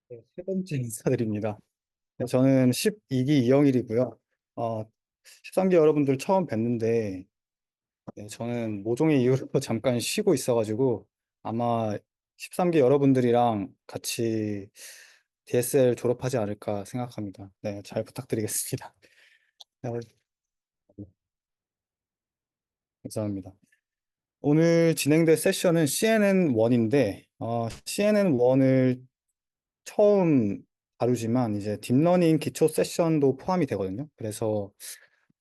네, 세 번째 인사드립니다. 네, 저는 12기 이영일이고요. 13기 여러분들 처음 뵙는데, 네, 저는 모종의 이유로 잠깐 쉬고 있어가지고, 아마 13기 여러분들이랑 같이 DSL 졸업하지 않을까 생각합니다. 네, 잘 부탁드리겠습니다. 네, 감사합니다. 오늘 진행될 세션은 CNN1인데, CNN1을 처음 다루지만 이제 딥러닝 기초 세션도 포함이 되거든요. 그래서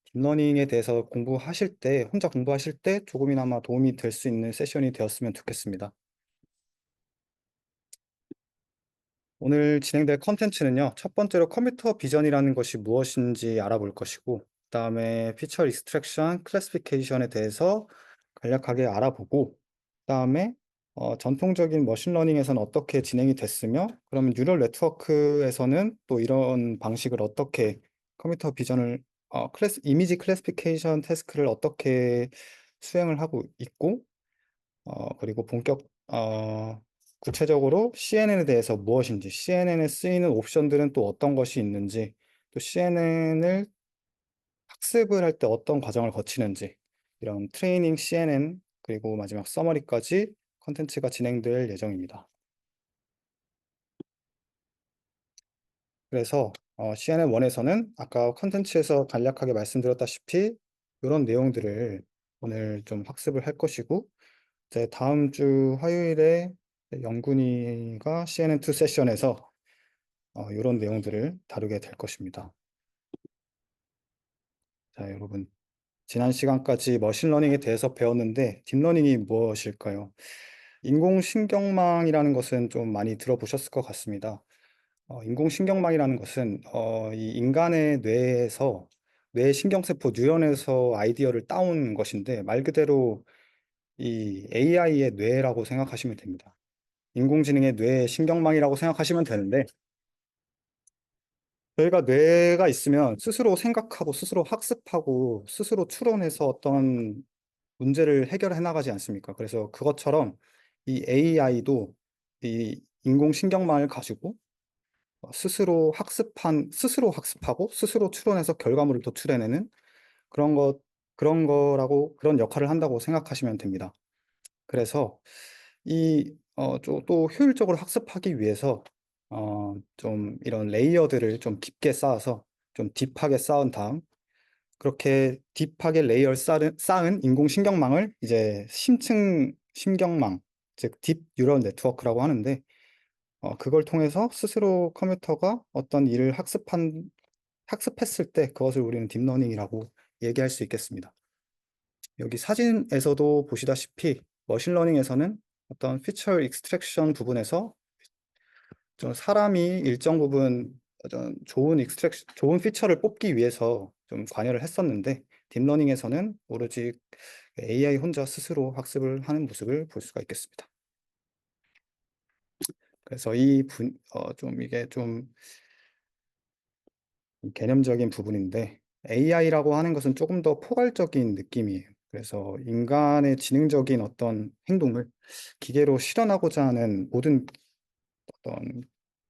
딥러닝에 대해서 공부하실 때, 혼자 공부하실 때 조금이나마 도움이 될 수 있는 세션이 되었으면 좋겠습니다. 오늘 진행될 컨텐츠는요, 첫 번째로 컴퓨터 비전이라는 것이 무엇인지 알아볼 것이고, 그다음에 피처 익스트랙션, 클래시피케이션에 대해서 간략하게 알아보고, 그다음에 전통적인 머신러닝에서는 어떻게 진행이 됐으며, 그러면 뉴럴 네트워크에서는 또 이런 방식을 어떻게 컴퓨터 비전을 이미지 클래시피케이션 태스크를 어떻게 수행을 하고 있고, 그리고 구체적으로 CNN에 대해서 무엇인지, CNN에 쓰이는 옵션들은 또 어떤 것이 있는지, 또 CNN을 학습을 할 때 어떤 과정을 거치는지, 이런 트레이닝 CNN, 그리고 마지막 서머리까지 컨텐츠가 진행될 예정입니다. 그래서 CNN1에서는 아까 컨텐츠에서 간략하게 말씀드렸다시피 이런 내용들을 오늘 좀 학습을 할 것이고, 이제 다음 주 화요일에 영군이가 CNN2 세션에서 이런 내용들을 다루게 될 것입니다. 자, 여러분. 지난 시간까지 머신러닝에 대해서 배웠는데 딥러닝이 무엇일까요? 인공신경망이라는 것은 좀 많이 들어보셨을 것 같습니다. 인공신경망이라는 것은 이 인간의 뇌에서 뇌 신경세포 뉴런에서 아이디어를 따온 것인데 말 그대로 이 AI의 뇌라고 생각하시면 됩니다. 인공지능의 뇌 신경망이라고 생각하시면 되는데 저희가 뇌가 있으면 스스로 생각하고 스스로 학습하고 스스로 추론해서 어떤 문제를 해결해 나가지 않습니까? 그래서 그것처럼 이 AI도 이 인공신경망을 가지고 스스로 학습하고 스스로 추론해서 결과물을 도출해내는 그런 것, 그런 거라고, 그런 역할을 한다고 생각하시면 됩니다. 그래서 또 효율적으로 학습하기 위해서, 좀 이런 레이어들을 좀 깊게 쌓아서 좀 딥하게 쌓은 다음, 그렇게 딥하게 레이어를 쌓은 인공신경망을 이제 심층 신경망, 즉 딥 뉴럴 네트워크라고 하는데, 그걸 통해서 스스로 컴퓨터가 어떤 일을 학습했을 때 그것을 우리는 딥러닝이라고 얘기할 수 있겠습니다. 여기 사진에서도 보시다시피 머신러닝에서는 어떤 피처 익스트랙션 부분에서 좀 사람이 일정 부분 어떤 좋은 피처를 뽑기 위해서 좀 관여를 했었는데 딥러닝에서는 오로지 AI 혼자 스스로 학습을 하는 모습을 볼 수가 있겠습니다. 그래서 이게 좀 개념적인 부분인데 AI라고 하는 것은 조금 더 포괄적인 느낌이에요. 그래서 인간의 지능적인 어떤 행동을 기계로 실현하고자 하는 모든 어떤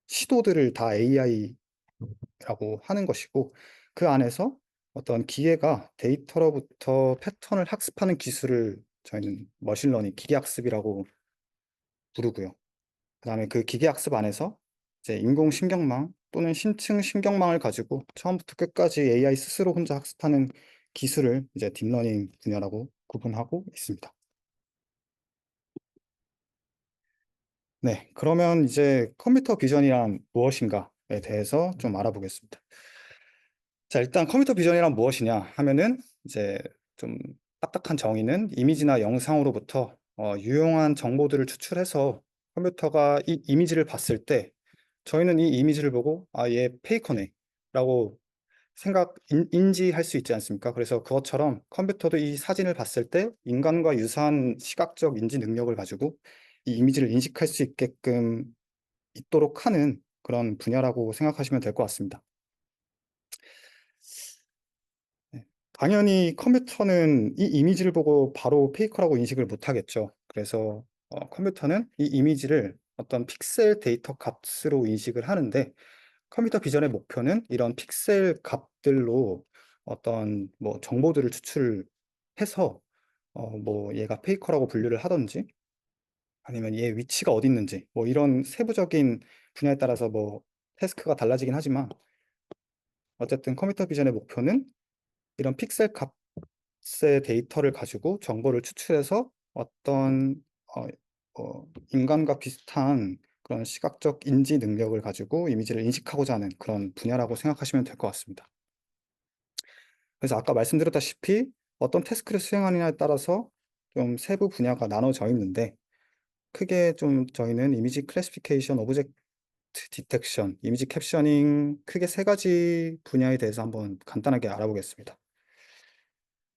시도들을 다 AI라고 하는 것이고 그 안에서 어떤 기계가 데이터로부터 패턴을 학습하는 기술을 저희는 머신러닝, 기계학습이라고 부르고요. 그다음에 그 기계학습 안에서 이제 인공신경망 또는 심층 신경망을 가지고 처음부터 끝까지 AI 스스로 혼자 학습하는 기술을 이제 딥러닝 분야라고 구분하고 있습니다. 네, 그러면 이제 컴퓨터 비전이란 무엇인가에 대해서 좀 알아보겠습니다. 자, 일단 컴퓨터 비전이란 무엇이냐 하면은 이제 좀 딱딱한 정의는 이미지나 영상으로부터 유용한 정보들을 추출해서 컴퓨터가 이 이미지를 봤을 때 저희는 이 이미지를 보고 얘 페이커네 라고 인지할 수 있지 않습니까? 그래서 그것처럼 컴퓨터도 이 사진을 봤을 때 인간과 유사한 시각적 인지 능력을 가지고 이 이미지를 인식할 수 있도록 하는 그런 분야라고 생각하시면 될 것 같습니다. 네. 당연히 컴퓨터는 이 이미지를 보고 바로 페이커라고 인식을 못 하겠죠. 그래서 컴퓨터는 이 이미지를 어떤 픽셀 데이터 값으로 인식을 하는데 컴퓨터 비전의 목표는 이런 픽셀 값들로 어떤 뭐 정보들을 추출해서 뭐 얘가 페이커라고 분류를 하든지 아니면 얘 위치가 어디 있는지 뭐 이런 세부적인 분야에 따라서 뭐 태스크가 달라지긴 하지만 어쨌든 컴퓨터 비전의 목표는 이런 픽셀 값의 데이터를 가지고 정보를 추출해서 어떤 어, 인간과 비슷한 그런 시각적 인지 능력을 가지고 이미지를 인식하고자 하는 그런 분야라고 생각하시면 될 것 같습니다. 그래서 아까 말씀드렸다시피 어떤 태스크를 수행하느냐에 따라서 좀 세부 분야가 나눠져 있는데 크게 좀 저희는 이미지 클래시피케이션, 오브젝트 디텍션, 이미지 캡셔닝 크게 세 가지 분야에 대해서 한번 간단하게 알아보겠습니다.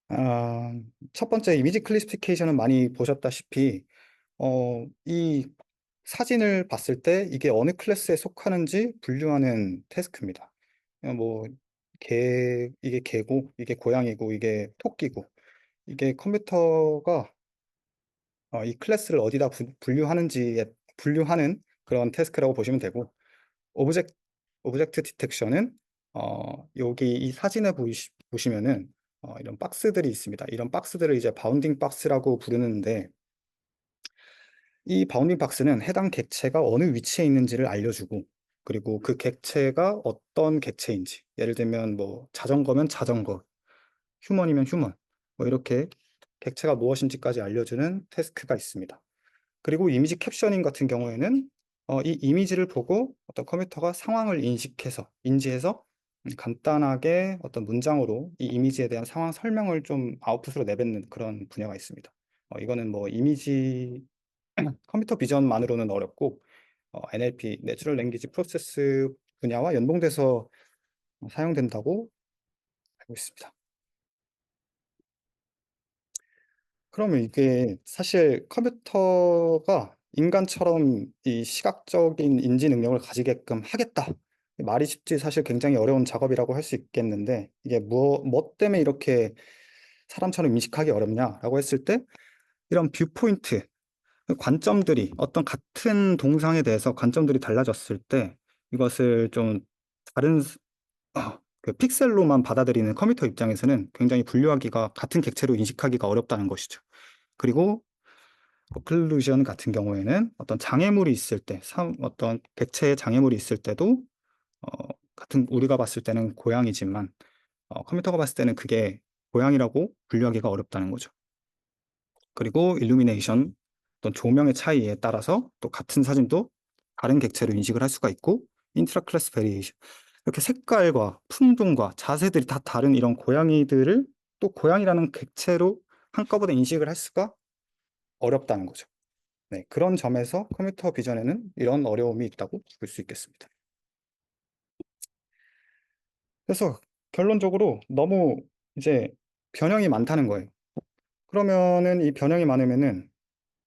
아, 첫 번째 이미지 클래시피케이션은 많이 보셨다시피 이 사진을 봤을 때 이게 어느 클래스에 속하는지 분류하는 태스크입니다. 그냥 뭐 이게 개고, 이게 고양이고, 이게 토끼고, 이게 컴퓨터가 이 클래스를 어디다 분류하는지에 분류하는 그런 태스크라고 보시면 되고, 오브젝트, 오브젝트 디텍션은 여기 이 사진에 보시면은 이런 박스들이 있습니다. 이런 박스들을 이제 바운딩 박스라고 부르는데 이 바운딩 박스는 해당 객체가 어느 위치에 있는지를 알려주고 그리고 그 객체가 어떤 객체인지 예를 들면 뭐 자전거면 자전거, 휴먼이면 휴먼 뭐 이렇게 객체가 무엇인지까지 알려주는 태스크가 있습니다. 그리고 이미지 캡셔닝 같은 경우에는 이 이미지를 보고 어떤 컴퓨터가 상황을 인지해서 간단하게 어떤 문장으로 이 이미지에 대한 상황 설명을 좀 아웃풋으로 내뱉는 그런 분야가 있습니다. 이거는 뭐 이미지 컴퓨터 비전만으로는 어렵고 NLP, 내추럴 랭귀지 프로세스 분야와 연동돼서 사용된다고 알고 있습니다. 그러면 이게 사실 컴퓨터가 인간처럼 이 시각적인 인지 능력을 가지게끔 하겠다. 말이 쉽지 사실 굉장히 어려운 작업이라고 할 수 있겠는데 이게 뭐 때문에 이렇게 사람처럼 인식하기 어렵냐라고 했을 때 이런 뷰포인트, 관점들이 어떤 같은 동상에 대해서 관점들이 달라졌을 때 이것을 좀 다른 그 픽셀로만 받아들이는 컴퓨터 입장에서는 굉장히 분류하기가 같은 객체로 인식하기가 어렵다는 것이죠. 그리고 오클루전 같은 경우에는 어떤 장애물이 있을 때, 어떤 객체의 장애물이 있을 때도 같은 우리가 봤을 때는 고양이지만 컴퓨터가 봤을 때는 그게 고양이라고 분류하기가 어렵다는 거죠. 그리고 일루미네이션, 어떤 조명의 차이에 따라서 또 같은 사진도 다른 객체로 인식을 할 수가 있고 인트라 클래스 베리에이션 이렇게 색깔과 풍동과 자세들이 다 다른 이런 고양이들을 또 고양이라는 객체로 한꺼번에 인식을 할 수가 어렵다는 거죠. 네, 그런 점에서 컴퓨터 비전에는 이런 어려움이 있다고 볼 수 있겠습니다. 그래서 결론적으로 너무 이제 변형이 많다는 거예요. 그러면은 이 변형이 많으면은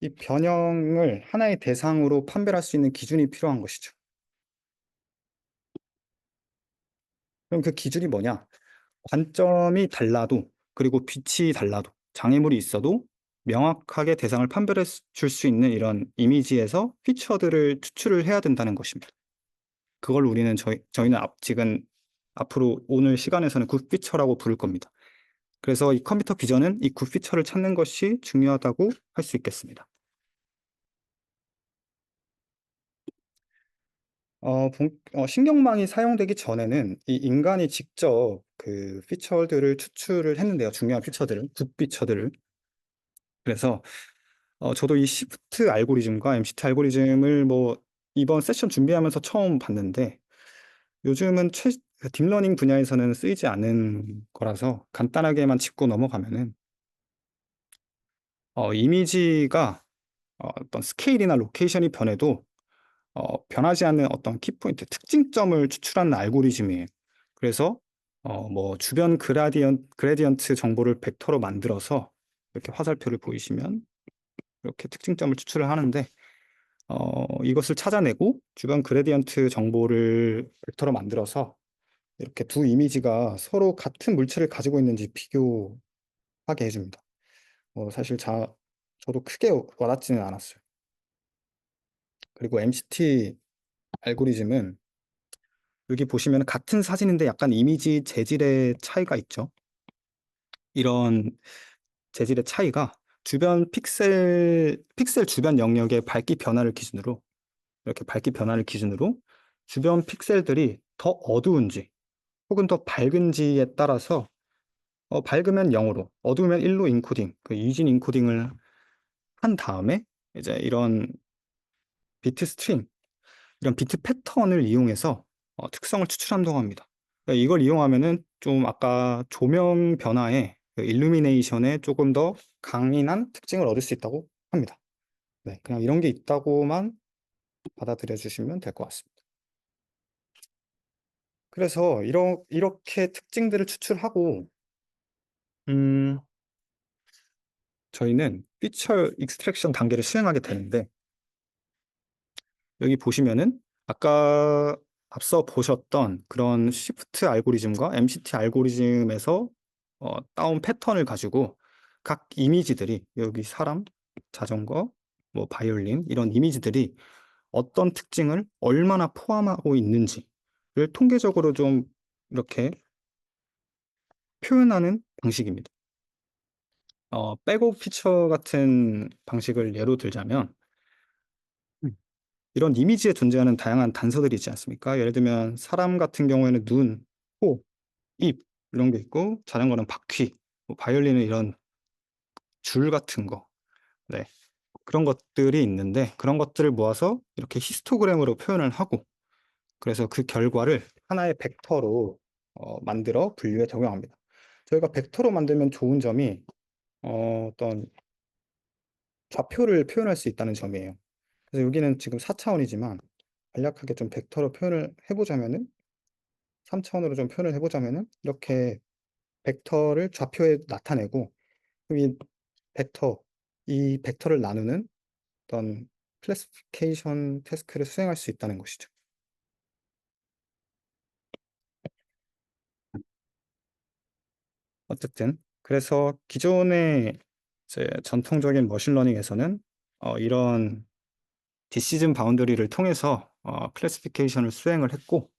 이 변형을 하나의 대상으로 판별할 수 있는 기준이 필요한 것이죠. 그럼 그 기준이 뭐냐? 관점이 달라도, 그리고 빛이 달라도, 장애물이 있어도 명확하게 대상을 판별해 줄 수 있는 이런 이미지에서 피처들을 추출을 해야 된다는 것입니다. 그걸 우리는 저희는 지금 앞으로 오늘 시간에서는 굿 피처라고 부를 겁니다. 그래서 이 컴퓨터 비전은 이 굿 피처를 찾는 것이 중요하다고 할 수 있겠습니다. 신경망이 사용되기 전에는 이 인간이 직접 그 피처들을 추출을 했는데요. 중요한 피처들을, 굿 피처들을. 그래서 저도 이 시프트 알고리즘과 MCT 알고리즘을 뭐 이번 세션 준비하면서 처음 봤는데 요즘은 딥러닝 분야에서는 쓰이지 않는 거라서 간단하게만 짚고 넘어가면은 이미지가 어떤 스케일이나 로케이션이 변해도 변하지 않는 어떤 키포인트, 특징점을 추출하는 알고리즘이에요. 그래서 뭐 주변 그레디언트 정보를 벡터로 만들어서 이렇게 화살표를 보이시면 이렇게 특징점을 추출을 하는데 이것을 찾아내고 주변 그레디언트 정보를 벡터로 만들어서 이렇게 두 이미지가 서로 같은 물체를 가지고 있는지 비교하게 해줍니다. 사실 저도 크게 와닿지는 않았어요. 그리고 MCT 알고리즘은 여기 보시면 같은 사진인데 약간 이미지 재질의 차이가 있죠. 이런 재질의 차이가 주변 픽셀 주변 영역의 밝기 변화를 기준으로 이렇게 밝기 변화를 기준으로 주변 픽셀들이 더 어두운지 혹은 더 밝은지에 따라서 밝으면 0으로 어두우면 1로 인코딩, 그 이진 인코딩을 한 다음에 이제 이런 비트 스트링, 이런 비트 패턴을 이용해서 특성을 추출한다고 합니다. 그러니까 이걸 이용하면은 좀 아까 조명 변화에 그 일루미네이션에 조금 더 강인한 특징을 얻을 수 있다고 합니다. 네, 그냥 이런 게 있다고만 받아들여 주시면 될 것 같습니다. 그래서 이렇게 특징들을 추출하고 음, 저희는 피처 익스트랙션 단계를 수행하게 되는데 여기 보시면은 아까 앞서 보셨던 그런 쉬프트 알고리즘과 MCT 알고리즘에서 따온 패턴을 가지고 각 이미지들이 여기 사람, 자전거, 뭐 바이올린 이런 이미지들이 어떤 특징을 얼마나 포함하고 있는지를 통계적으로 좀 이렇게 표현하는 방식입니다. 백업 피처 같은 방식을 예로 들자면 이런 이미지에 존재하는 다양한 단서들이 있지 않습니까? 예를 들면 사람 같은 경우에는 눈, 코, 입 이런 게 있고 자전거는 바퀴, 뭐 바이올린은 이런 줄 같은 거, 네, 그런 것들이 있는데 그런 것들을 모아서 이렇게 히스토그램으로 표현을 하고 그래서 그 결과를 하나의 벡터로 만들어 분류에 적용합니다. 저희가 벡터로 만들면 좋은 점이 어떤 좌표를 표현할 수 있다는 점이에요. 그래서 여기는 지금 4차원이지만 간략하게 좀 벡터로 표현을 해보자면은 3차원으로 좀 표현을 해보자면은 이렇게 벡터를 좌표에 나타내고 이 벡터, 이 벡터를 나누는 어떤 클래시피케이션 태스크를 수행할 수 있다는 것이죠. 어쨌든 그래서 기존의 이제 전통적인 머신러닝에서는 이런 디시즌 바운더리를 통해서 클래시피케이션을 수행을 했고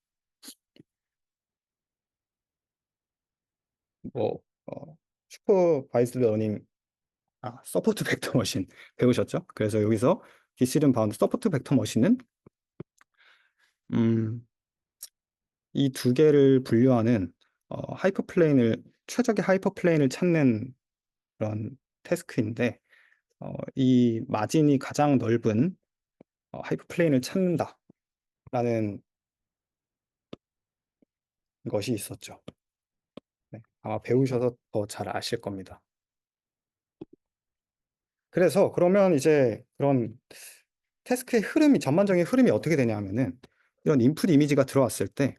뭐 슈퍼바이스드 러닝 서포트 벡터 머신 배우셨죠? 그래서 여기서 디시즌 바운드 서포트 벡터 머신은 음, 이 두 개를 분류하는 하이퍼플레인을 최적의 하이퍼플레인을 찾는 그런 태스크인데 이 마진이 가장 넓은 하이퍼플레인을 찾는다라는 것이 있었죠. 네, 아마 배우셔서 더 잘 아실 겁니다. 그래서 그러면 이제 그런 태스크의 흐름이 전반적인 흐름이 어떻게 되냐 하면은 이런 인풋 이미지가 들어왔을 때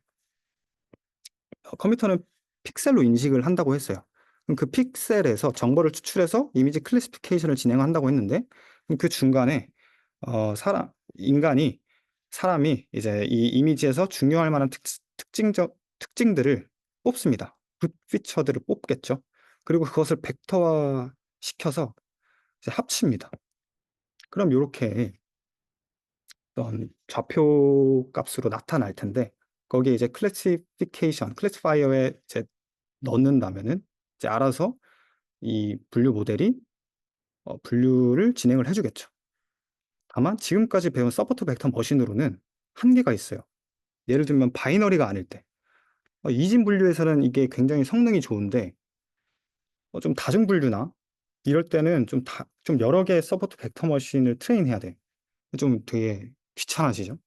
컴퓨터는 픽셀로 인식을 한다고 했어요. 그럼 그 픽셀에서 정보를 추출해서 이미지 클래시피케이션을 진행한다고 했는데 그럼 그 중간에 인간이 사람이 이제 이 이미지에서 중요할 만한 특징들을 뽑습니다. 굿 피처들을 뽑겠죠. 그리고 그것을 벡터화 시켜서 이제 합칩니다. 그럼 이렇게 어떤 좌표 값으로 나타날 텐데 거기에 이제 클래시파이어에 이제 넣는다면은 이제 알아서 이 분류 모델이 분류를 진행을 해주겠죠. 다만 지금까지 배운 서포트 벡터 머신으로는 한계가 있어요. 예를 들면 바이너리가 아닐 때 이진 분류에서는 이게 굉장히 성능이 좋은데 좀 다중 분류나 이럴 때는 좀 여러 개의 서포트 벡터 머신을 트레인해야 돼. 좀 되게 귀찮아지죠.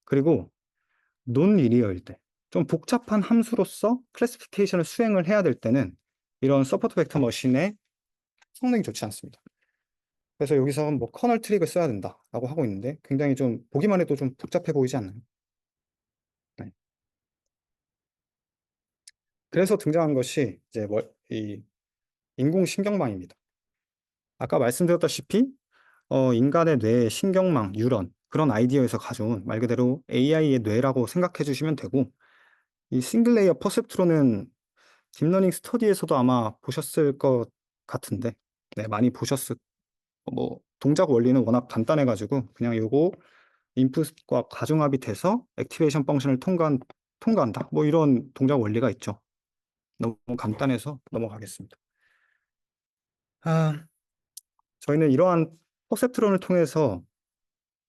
그리고 논리니어일 때, 좀 복잡한 함수로서 클래시피케이션을 수행을 해야 될 때는 이런 서포트 벡터 머신의 성능이 좋지 않습니다. 그래서 여기서 뭐 커널 트릭을 써야 된다라고 하고 있는데 굉장히 좀 보기만 해도 좀 복잡해 보이지 않나요? 네. 그래서 등장한 것이 이제 이 인공신경망입니다. 아까 말씀드렸다시피 인간의 뇌의 신경망, 뉴런 그런 아이디어에서 가져온 말 그대로 AI의 뇌라고 생각해 주시면 되고 이 싱글 레이어 퍼셉트로는 딥러닝 스터디에서도 아마 보셨을 것 같은데 네, 많이 보셨을 뭐 동작 원리는 워낙 간단해 가지고 그냥 요거 인풋과 가중합이 돼서 액티베이션 펑션을 통과한다. 뭐 이런 동작 원리가 있죠. 너무 간단해서 넘어가겠습니다. 아, 저희는 이러한 퍼셉트론을 통해서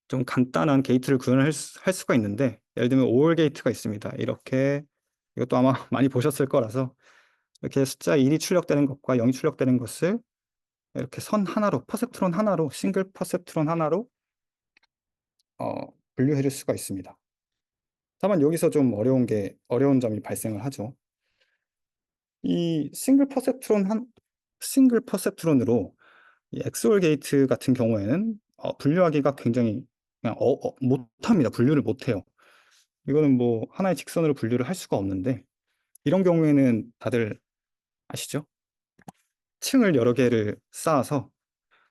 좀 간단한 게이트를 구현할 할 수가 있는데, 예를 들면 OR 게이트가 있습니다. 이렇게, 이것도 아마 많이 보셨을 거라서, 이렇게 숫자 1이 출력되는 것과 0이 출력되는 것을 이렇게 선 하나로, 퍼셉트론 하나로, 싱글 퍼셉트론 하나로 분류해 줄 수가 있습니다. 다만 여기서 좀 어려운 점이 발생을 하죠. 이 싱글 퍼셉트론으로 이 엑소올 게이트 같은 경우에는 분류하기가 굉장히 그냥 못합니다. 분류를 못해요. 이거는 뭐 하나의 직선으로 분류를 할 수가 없는데, 이런 경우에는 다들 아시죠? 층을 여러 개를 쌓아서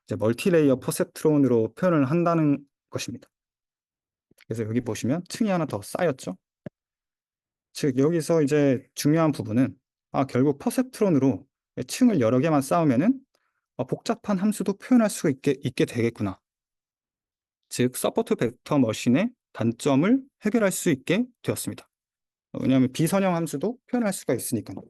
이제 멀티레이어 퍼셉트론으로 표현을 한다는 것입니다. 그래서 여기 보시면 층이 하나 더 쌓였죠? 즉 여기서 이제 중요한 부분은 결국 퍼셉트론으로 층을 여러 개만 쌓으면은 복잡한 함수도 표현할 수 있게 되겠구나. 즉 서포트 벡터 머신의 단점을 해결할 수 있게 되었습니다. 왜냐하면 비선형 함수도 표현할 수가 있으니까요.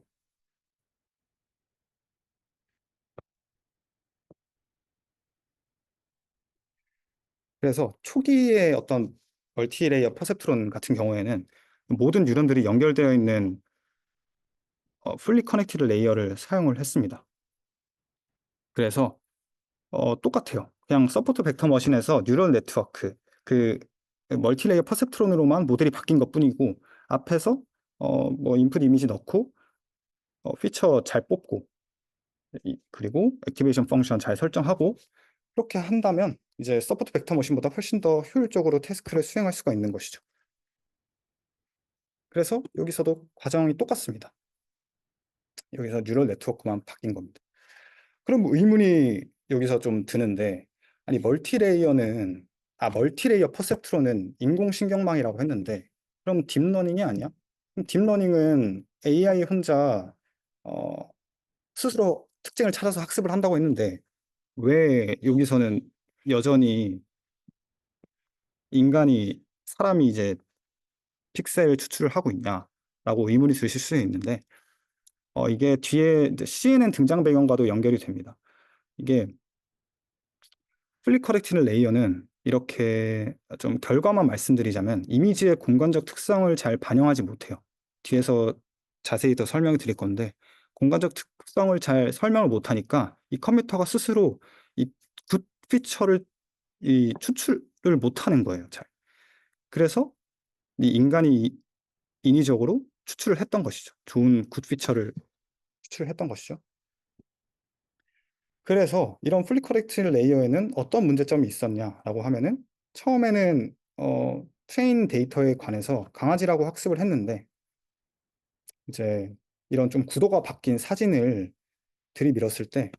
그래서 초기의 어떤 멀티레이어 퍼셉트론 같은 경우에는 모든 뉴런들이 연결되어 있는 풀리 커넥티드 레이어를 사용을 했습니다. 그래서 똑같아요. 그냥 서포트 벡터 머신에서 뉴럴 네트워크, 그 멀티레이어 퍼셉트론으로만 모델이 바뀐 것뿐이고, 앞에서 뭐 인풋 이미지 넣고 피처 잘 뽑고, 그리고 액티베이션 펑션 잘 설정하고, 그렇게 한다면 이제 서포트 벡터 머신보다 훨씬 더 효율적으로 태스크를 수행할 수가 있는 것이죠. 그래서 여기서도 과정이 똑같습니다. 여기서 뉴럴 네트워크만 바뀐 겁니다. 그럼 의문이 여기서 좀 드는데, 아니 멀티레이어 퍼셉트론은 인공신경망이라고 했는데, 그럼 딥러닝이 아니야? 그럼 딥러닝은 AI 혼자 어, 스스로 특징을 찾아서 학습을 한다고 했는데, 왜 여기서는 여전히 사람이 이제 픽셀 추출을 하고 있냐라고 의문이 드실 수 있는데, 이게 뒤에 이제 CNN 등장 배경과도 연결이 됩니다. 이게 플리 커렉티드 레이어는 이렇게 좀 결과만 말씀드리자면 이미지의 공간적 특성을 잘 반영하지 못해요. 뒤에서 자세히 더 설명을 드릴 건데, 공간적 특성을 잘 설명을 못하니까 이 컴퓨터가 스스로 이 굿 피처를 추출을 못하는 거예요. 잘. 그래서 이 인간이 인위적으로 추출을 했던 것이죠. 좋은 굿 피처를 추출했던 것이죠. 그래서 이런 풀리 커렉트 레이어에는 어떤 문제점이 있었냐라고 하면은, 처음에는 트레인 데이터에 관해서 강아지라고 학습을 했는데, 이제 이런 좀 구도가 바뀐 사진을 들이밀었을 때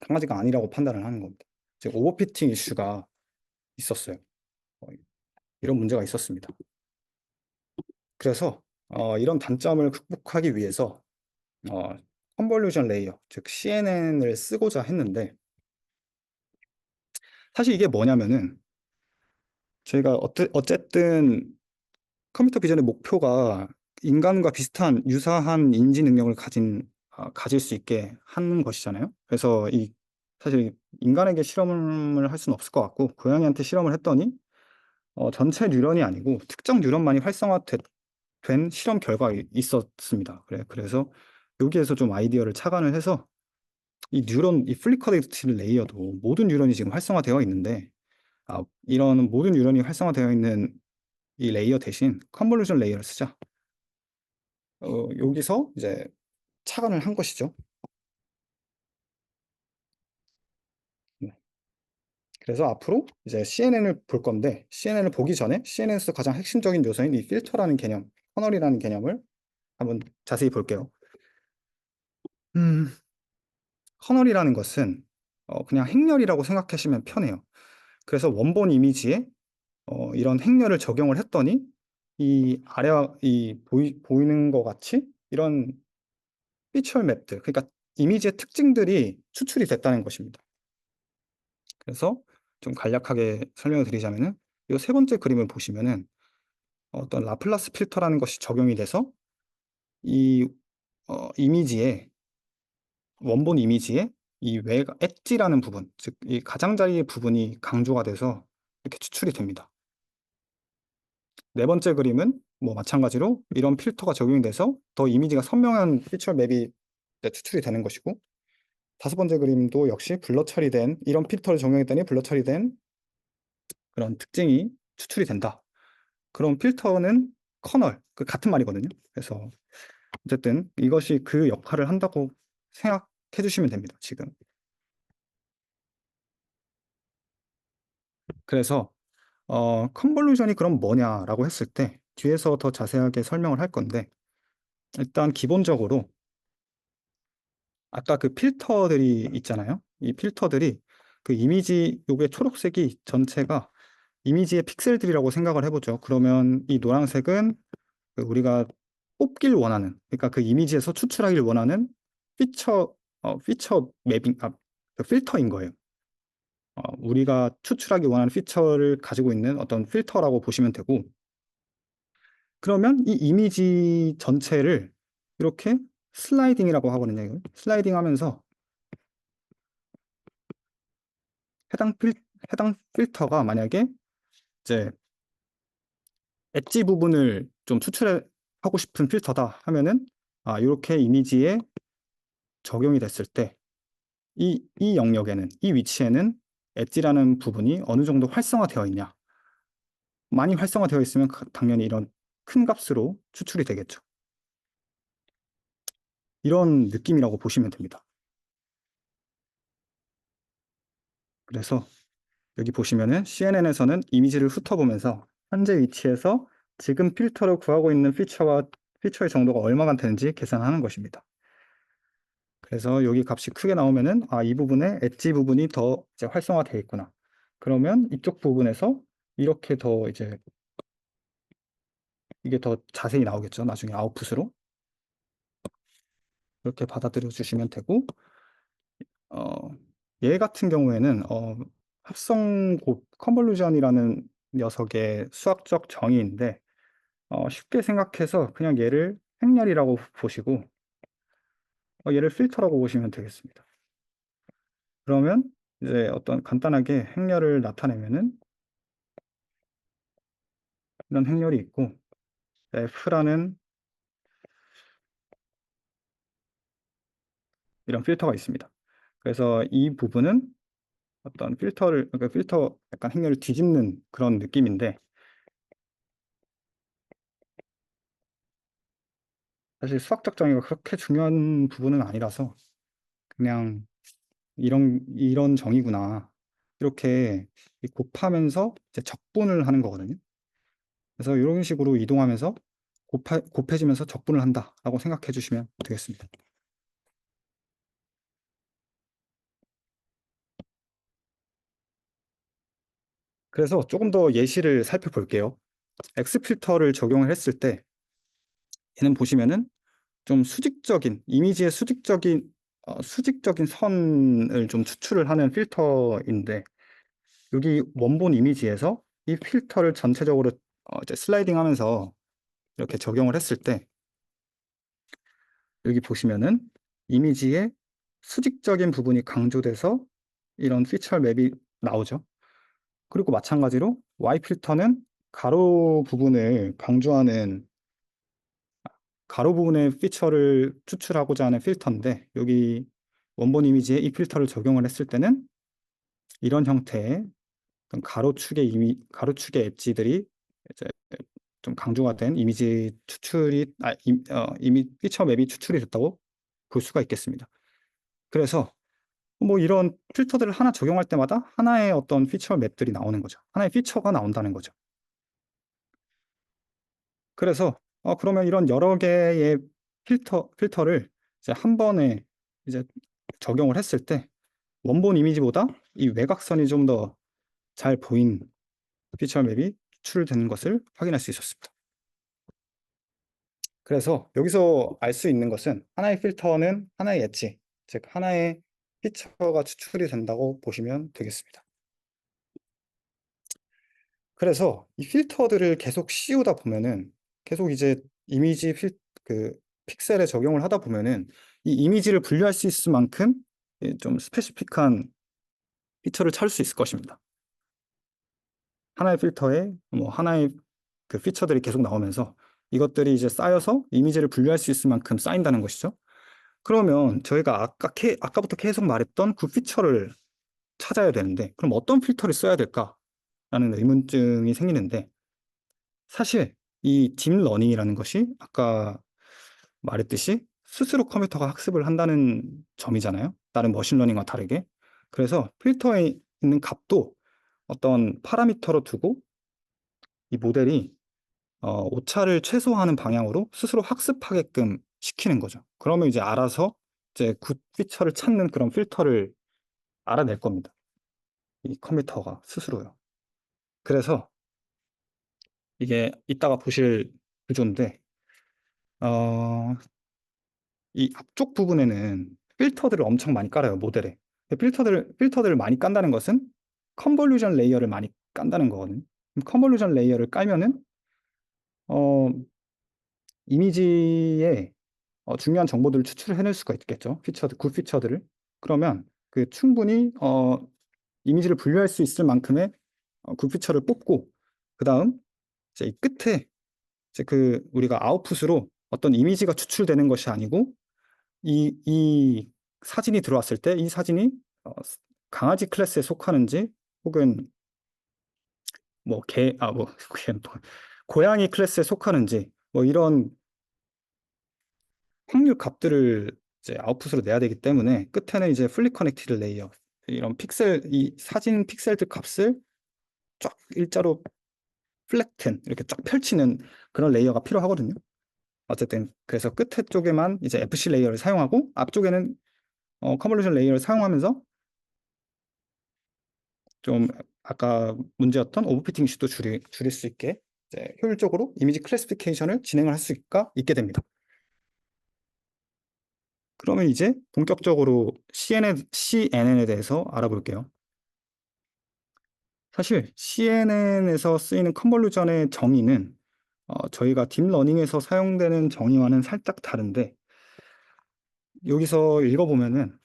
강아지가 아니라고 판단을 하는 겁니다. 즉 오버피팅 이슈가 있었어요. 어, 이런 문제가 있었습니다. 그래서 이런 단점을 극복하기 위해서 어, 컨볼루션 레이어, 즉 CNN을 쓰고자 했는데, 사실 이게 뭐냐면은, 저희가 어쨌든 컴퓨터 비전의 목표가 인간과 비슷한 유사한 인지 능력을 가질 수 있게 하는 것이잖아요. 그래서 사실 인간에게 실험을 할 수는 없을 것 같고, 고양이한테 실험을 했더니 전체 뉴런이 아니고 특정 뉴런만이 활성화된 실험 결과가 있었습니다. 그래서 여기에서 좀 아이디어를 착안을 해서 이 플리커데이트 레이어도 모든 뉴런이 지금 활성화되어 있는데, 이런 모든 뉴런이 활성화되어 있는 이 레이어 대신 컨볼루션 레이어를 쓰자. 여기서 이제 착안을 한 것이죠. 네. 그래서 앞으로 이제 CNN을 볼 건데, CNN을 보기 전에 CNN에서 가장 핵심적인 요소인 이 필터라는 개념, 커널이라는 개념을 한번 자세히 볼게요. 음, 커널이라는 것은 그냥 행렬이라고 생각하시면 편해요. 그래서 원본 이미지에 이런 행렬을 적용을 했더니 보이는 것 같이 이런 피처 맵들, 그러니까 이미지의 특징들이 추출이 됐다는 것입니다. 그래서 좀 간략하게 설명을 드리자면은, 이 세 번째 그림을 보시면은 어떤 라플라스 필터라는 것이 적용이 돼서 이 이미지에 원본 이미지에 이 외가 엣지라는 부분, 즉 이 가장자리의 부분이 강조가 돼서 이렇게 추출이 됩니다. 네 번째 그림은 뭐 마찬가지로 이런 필터가 적용이 돼서 더 이미지가 선명한 피처 맵이 추출이 되는 것이고, 다섯 번째 그림도 역시 블러 처리된 이런 필터를 적용했더니 블러 처리된 그런 특징이 추출이 된다. 그런 필터는 커널, 그 같은 말이거든요. 그래서 어쨌든 이것이 그 역할을 한다고 생각해 주시면 됩니다, 지금. 그래서 컨볼루션이 그럼 뭐냐라고 했을 때 뒤에서 더 자세하게 설명을 할 건데, 일단 기본적으로 아까 그 필터들이 있잖아요. 이 필터들이 그 이미지 요게 초록색이 전체가 이미지의 픽셀들이라고 생각을 해보죠. 그러면 이 노란색은 그 우리가 뽑길 원하는, 그러니까 그 이미지에서 추출하길 원하는 피처 매핑, 그 필터인 거예요. 우리가 추출하기 원하는 피처를 가지고 있는 어떤 필터라고 보시면 되고, 그러면 이 이미지 전체를 이렇게 슬라이딩이라고 하거든요. 이걸. 슬라이딩 하면서 해당 해당 필터가 만약에 이제 엣지 부분을 좀 추출하고 싶은 필터다 하면은 이렇게 이미지에 적용이 됐을 때 이 영역에는, 이 위치에는 엣지라는 부분이 어느 정도 활성화되어 있냐. 많이 활성화되어 있으면 당연히 이런 큰 값으로 추출이 되겠죠. 이런 느낌이라고 보시면 됩니다. 그래서 여기 보시면은 CNN에서는 이미지를 훑어보면서 현재 위치에서 지금 필터로 구하고 있는 피처의 정도가 얼마가 되는지 계산하는 것입니다. 그래서 여기 값이 크게 나오면은 이 부분에 엣지 부분이 더 이제 활성화되어 있구나. 그러면 이쪽 부분에서 이렇게 더 이제 이게 더 자세히 나오겠죠. 나중에 아웃풋으로. 이렇게 받아들여 주시면 되고, 어, 얘 같은 경우에는 합성곱 컨볼루션이라는 녀석의 수학적 정의인데, 쉽게 생각해서 그냥 얘를 행렬이라고 보시고 얘를 필터라고 보시면 되겠습니다. 그러면 이제 어떤 간단하게 행렬을 나타내면은 이런 행렬이 있고, F라는 이런 필터가 있습니다. 그래서 이 부분은 어떤 그러니까 필터 약간 행렬을 뒤집는 그런 느낌인데, 사실 수학적 정의가 그렇게 중요한 부분은 아니라서 그냥 이런 정의구나, 이렇게 곱하면서 이제 적분을 하는 거거든요. 그래서 이런 식으로 이동하면서 곱해지면서 적분을 한다라고 생각해 주시면 되겠습니다. 그래서 조금 더 예시를 살펴볼게요. X 필터를 적용을 했을 때 얘는 보시면은 좀 수직적인 이미지의 수직적인 선을 좀 추출을 하는 필터인데, 여기 원본 이미지에서 이 필터를 전체적으로 이제 슬라이딩 하면서 이렇게 적용을 했을 때 여기 보시면은 이미지의 수직적인 부분이 강조돼서 이런 피처 맵이 나오죠. 그리고 마찬가지로 Y 필터는 가로 부분을 강조하는, 가로 부분의 피처를 추출하고자 하는 필터인데, 여기 원본 이미지에 이 필터를 적용을 했을 때는 이런 형태의 가로축의 엣지들이 이제 좀 강조가 된 이미지 추출이 피처 맵이 추출이 됐다고 볼 수가 있겠습니다. 그래서 뭐 이런 필터들을 하나 적용할 때마다 하나의 어떤 피처 맵들이 나오는 거죠. 하나의 피처가 나온다는 거죠. 그래서 그러면 이런 여러 개의 필터를 이제 한 번에 이제 적용을 했을 때 원본 이미지보다 이 외곽선이 좀 더 잘 보인 피처 맵이 추출되는 것을 확인할 수 있었습니다. 그래서 여기서 알 수 있는 것은 하나의 필터는 하나의 엣지, 즉 하나의 피처가 추출이 된다고 보시면 되겠습니다. 그래서 이 필터들을 계속 씌우다 보면은 계속 이제 이미지 그 픽셀에 적용을 하다 보면은 이 이미지를 분류할 수 있을 만큼 좀 스페시픽한 피처를 찾을 수 있을 것입니다. 하나의 필터에 뭐 하나의 그 피처들이 계속 나오면서 이것들이 이제 쌓여서 이미지를 분류할 수 있을 만큼 쌓인다는 것이죠. 그러면 저희가 아까부터 계속 말했던 그 피처를 찾아야 되는데 그럼 어떤 필터를 써야 될까라는 의문증이 생기는데 사실 이 딥러닝이라는 것이 아까 말했듯이 스스로 컴퓨터가 학습을 한다는 점이잖아요. 다른 머신러닝과 다르게. 그래서 필터에 있는 값도 어떤 파라미터로 두고 이 모델이 오차를 최소화하는 방향으로 스스로 학습하게끔 시키는 거죠. 그러면 이제 알아서 이제 굿 피처를 찾는 그런 필터를 알아낼 겁니다. 이 컴퓨터가 스스로요. 그래서 이게 이따가 보실 구조인데 어, 이 앞쪽 부분에는 필터들을 엄청 많이 깔아요, 모델에. 필터들을 많이 깐다는 것은 컨볼루션 레이어를 많이 깐다는 거거든요. 컨볼루션 레이어를 깔면은 어, 이미지에 중요한 정보들을 추출해낼 수가 있겠죠. 굿 피처들을. 그러면 그 충분히 이미지를 분류할 수 있을 만큼의 굿 피처를 뽑고 그 다음 이제 이 끝에 이제 그 우리가 아웃풋으로 어떤 이미지가 추출되는 것이 아니고 이 사진이 들어왔을 때 이 사진이 강아지 클래스에 속하는지 혹은 뭐 고양이 클래스에 속하는지 뭐 이런 확률 값들을 이제 아웃풋으로 내야 되기 때문에 끝에는 이제 풀리 커넥티드 레이어 이런 이 사진 픽셀들 값을 쫙 일자로 플래튼 이렇게 쫙 펼치는 그런 레이어가 필요하거든요. 어쨌든 그래서 끝에 쪽에만 이제 FC 레이어를 사용하고 앞쪽에는 컨볼루션 레이어를 사용하면서 좀 아까 문제였던 오버피팅 이슈도 줄일 수 있게 이제 효율적으로 이미지 클래시피케이션을 진행을 할 수가 있게 됩니다. 그러면 이제 본격적으로 CNN에 대해서 알아볼게요. 사실 CNN에서 쓰이는 컨볼루션의 정의는 저희가 딥러닝에서 사용되는 정의와는 살짝 다른데 여기서 읽어보면은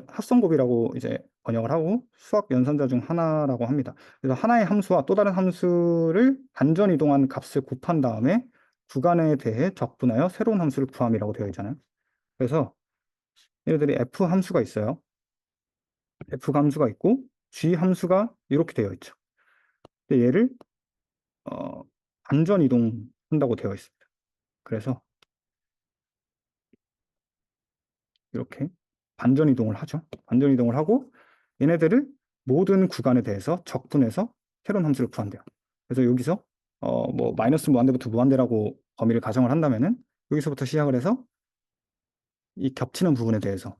합성곱이라고 이제 번역을 하고 수학 연산자 중 하나라고 합니다. 그래서 하나의 함수와 또 다른 함수를 반전 이동한 값을 곱한 다음에 구간에 대해 적분하여 새로운 함수를 구함이라고 되어 있잖아요. 그래서 얘네들이 f 함수가 있어요. f 함수가 있고 g 함수가 이렇게 되어 있죠. 근데 얘를 어, 반전 이동한다고 되어 있습니다. 그래서 이렇게 반전 이동을 하죠. 반전 이동을 하고 얘네들을 모든 구간에 대해서 적분해서 새로운 함수를 구한대요. 그래서 여기서 뭐 마이너스 무한대부터 무한대라고 범위를 가정을 한다면은 여기서부터 시작을 해서 이 겹치는 부분에 대해서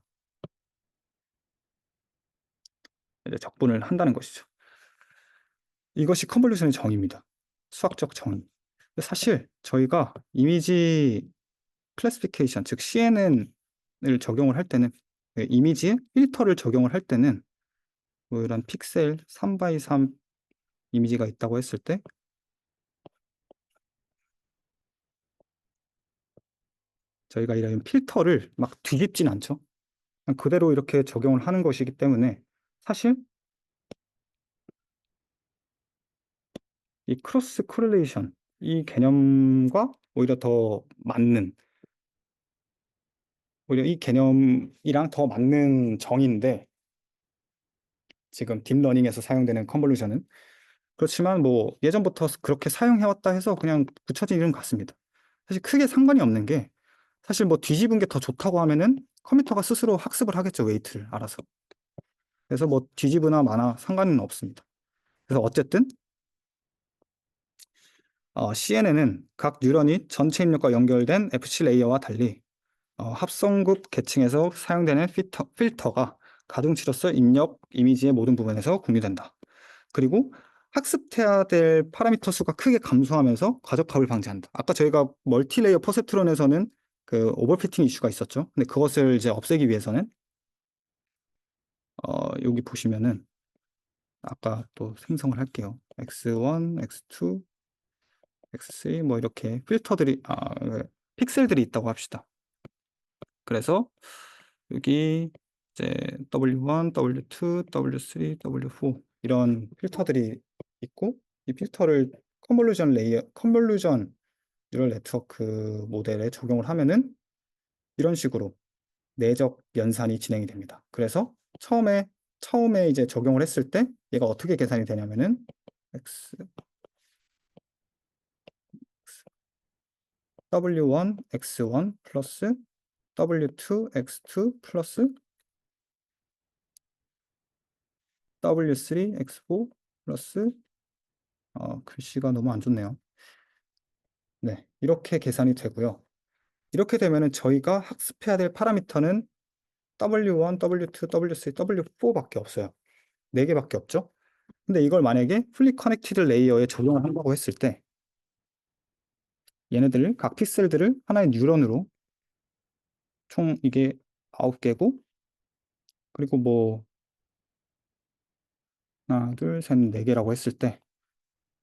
이제 적분을 한다는 것이죠. 이것이 컨볼루션의 정의입니다. 수학적 정의. 사실 저희가 이미지 클래시피케이션, 즉 CNN을 적용을 할 때는 이미지에 필터를 적용을 할 때는 뭐 이런 픽셀 3x3 이미지가 있다고 했을 때 저희가 이런 필터를 막 뒤집진 않죠. 그냥 그대로 이렇게 적용을 하는 것이기 때문에 사실 이 크로스 코릴레이션 이 개념과 오히려 이 개념이랑 더 맞는 정의인데 지금 딥러닝에서 사용되는 컨볼루션은 그렇지만 뭐 예전부터 그렇게 사용해왔다 해서 그냥 붙여진 이름 같습니다. 사실 크게 상관이 없는 게 사실 뭐 뒤집은 게 더 좋다고 하면은 컴퓨터가 스스로 학습을 하겠죠, 웨이트를 알아서. 그래서 뭐 뒤집으나 마나 상관은 없습니다. 그래서 어쨌든 CNN은 각 뉴런이 전체 입력과 연결된 FC 레이어와 달리 합성급 계층에서 사용되는 필터가 가중치로서 입력 이미지의 모든 부분에서 공유된다. 그리고 학습해야 될 파라미터 수가 크게 감소하면서 과적합을 방지한다. 아까 저희가 멀티레이어 퍼셉트론에서는 그 오버피팅 이슈가 있었죠. 근데 그것을 이제 없애기 위해서는 여기 보시면은 아까 또 생성을 할게요. x1, x2, x3 뭐 이렇게 필터들이 픽셀들이 있다고 합시다. 그래서 여기 이제 W1, W2, W3, W4 이런 필터들이 있고 이 필터를 컨볼루션 뉴럴 네트워크 모델에 적용을 하면은 이런 식으로 내적 연산이 진행이 됩니다. 그래서 처음에 이제 적용을 했을 때 얘가 어떻게 계산이 되냐면은 x w1 x1 플러스 w2 x2 플러스 w3 x4 플러스 글씨가 너무 안 좋네요. 네, 이렇게 계산이 되고요. 이렇게 되면은 저희가 학습해야 될 파라미터는 w1, w2, w3, w4밖에 없어요. 4개밖에 없죠. 근데 이걸 만약에 풀리 커넥티드 레이어에 적용을 한다고 했을 때 얘네들 각 픽셀들을 하나의 뉴런으로 총 이게 9개고 그리고 뭐 하나, 둘, 셋, 4개라고 했을 때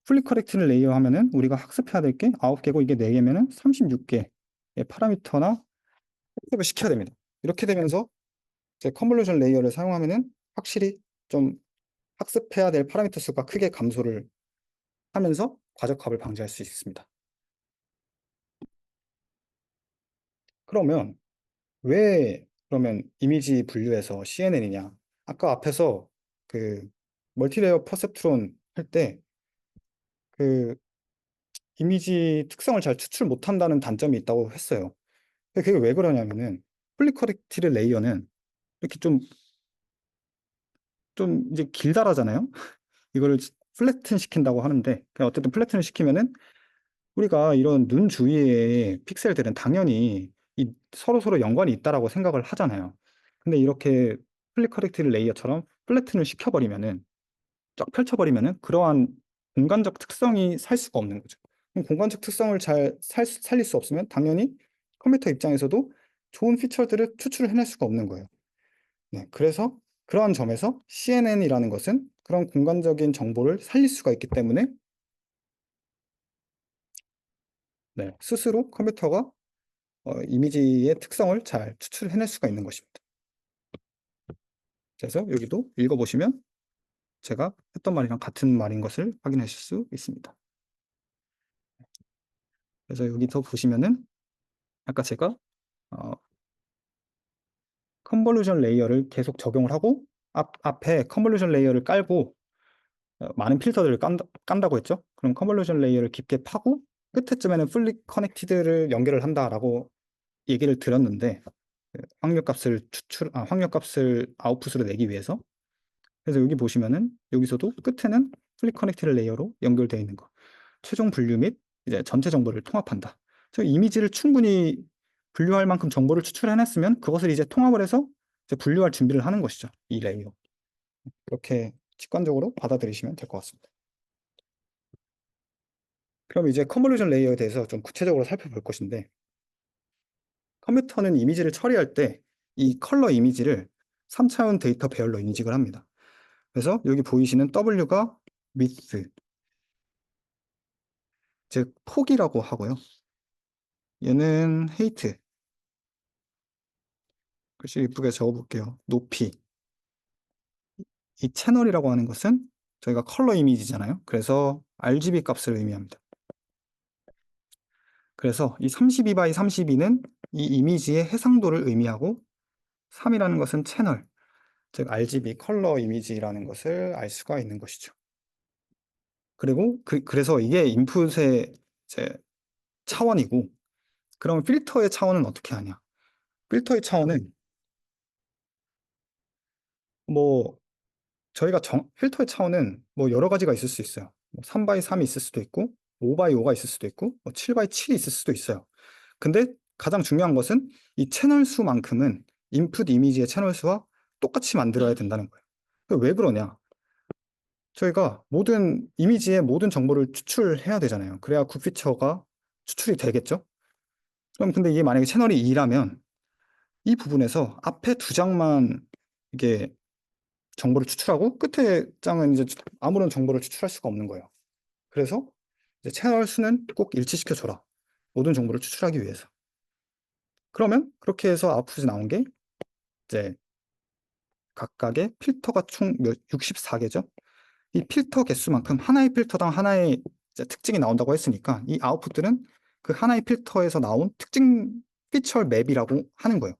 풀리 커넥티드 레이어 하면은 우리가 학습해야 될 게 9개고 이게 4개면은 36개의 파라미터나 학습을 시켜야 됩니다. 이렇게 되면서 이제 컨볼루션 레이어를 사용하면은 확실히 좀 학습해야 될 파라미터 수가 크게 감소를 하면서 과적합을 방지할 수 있습니다. 그러면 왜 그러면 이미지 분류에서 CNN이냐? 아까 앞에서 그 멀티레이어 퍼셉트론 할 때 그 이미지 특성을 잘 추출 못한다는 단점이 있다고 했어요. 근데 그게 왜 그러냐면은 폴리커렉티드 레이어는 이렇게 좀 이제 길다라잖아요. 이거를 플래튼 시킨다고 하는데 그냥 어쨌든 플래튼을 시키면은 우리가 이런 눈 주위의 픽셀들은 당연히 이 서로 연관이 있다라고 생각을 하잖아요. 근데 이렇게 플리커렉티드 레이어처럼 플래튼을 시켜버리면은 쫙 펼쳐버리면은 그러한 공간적 특성이 살 수가 없는 거죠. 그럼 공간적 특성을 잘 살릴 수 없으면 당연히 컴퓨터 입장에서도 좋은 피처들을 추출해낼 수가 없는 거예요. 네, 그래서 그러한 점에서 CNN이라는 것은 그런 공간적인 정보를 살릴 수가 있기 때문에 네, 스스로 컴퓨터가 이미지의 특성을 잘 추출해낼 수가 있는 것입니다. 그래서 여기도 읽어보시면 제가 했던 말이랑 같은 말인 것을 확인하실 수 있습니다. 그래서 여기서 보시면은 아까 제가 컨볼루션 레이어를 계속 적용을 하고 앞에 컨볼루션 레이어를 깔고 많은 필터들을 깐다고 했죠. 그럼 컨볼루션 레이어를 깊게 파고 끝에쯤에는 풀리 커넥티드를 연결을 한다라고 얘기를 드렸는데 확률값을 아웃풋으로 내기 위해서 그래서 여기 보시면은 여기서도 끝에는 풀리 커넥티드 레이어로 연결되어 있는 거 최종 분류 및 이제 전체 정보를 통합한다. 저 이미지를 충분히 분류할 만큼 정보를 추출해냈으면 그것을 이제 통합을 해서 이제 분류할 준비를 하는 것이죠. 이 레이어. 이렇게 직관적으로 받아들이시면 될 것 같습니다. 그럼 이제 컨볼루션 레이어에 대해서 좀 구체적으로 살펴볼 것인데 컴퓨터는 이미지를 처리할 때 이 컬러 이미지를 3차원 데이터 배열로 인식을 합니다. 그래서 여기 보이시는 W가 width, 즉 폭이라고 하고요. 얘는 height, 글씨 이쁘게 적어볼게요. 높이. 이 채널이라고 하는 것은 저희가 컬러 이미지잖아요. 그래서 RGB 값을 의미합니다. 그래서 이 32 by 32는 이 이미지의 해상도를 의미하고 3이라는 것은 채널, 즉 RGB 컬러 이미지라는 것을 알 수가 있는 것이죠. 그리고 그래서 이게 인풋의 이제 차원이고 그럼 필터의 차원은 어떻게 하냐? 필터의 차원은 뭐 저희가 필터의 차원은 뭐 여러 가지가 있을 수 있어요. 3 by 3이 있을 수도 있고 5 by 5가 있을 수도 있고 7 by 7이 있을 수도 있어요. 근데 가장 중요한 것은 이 채널 수만큼은 인풋 이미지의 채널 수와 똑같이 만들어야 된다는 거예요. 왜 그러냐? 저희가 모든 이미지의 모든 정보를 추출해야 되잖아요. 그래야 굿피처가 추출이 되겠죠? 그럼 근데 이게 만약에 채널이 2라면 이 부분에서 앞에 2장만 이게 정보를 추출하고 끝에 장은 이제 아무런 정보를 추출할 수가 없는 거예요. 그래서 이제 채널 수는 꼭 일치시켜 줘라. 모든 정보를 추출하기 위해서. 그러면 그렇게 해서 아웃풋이 나온 게 이제 각각의 필터가 총 64개죠. 이 필터 개수만큼 하나의 필터당 하나의 이제 특징이 나온다고 했으니까 이 아웃풋들은 그 하나의 필터에서 나온 특징 피처 맵이라고 하는 거예요.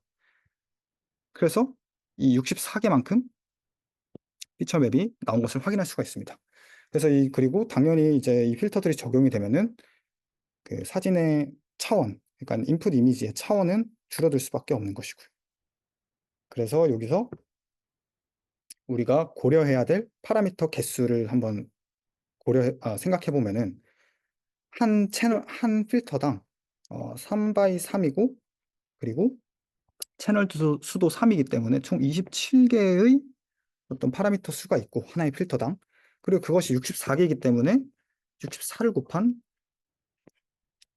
그래서 이 64개만큼 피처 맵이 나온 것을 확인할 수가 있습니다. 그래서 그리고 당연히 이제 이 필터들이 적용이 되면은 그 사진의 차원, 그러니까 인풋 이미지의 차원은 줄어들 수밖에 없는 것이고요. 그래서 여기서 우리가 고려해야 될 파라미터 개수를 한번 생각해 보면은 한 채널, 한 필터당 3 x 3이고 그리고 채널 수도 3이기 때문에 총 27개의 어떤 파라미터 수가 있고 하나의 필터당 그리고 그것이 64개이기 때문에 64를 곱한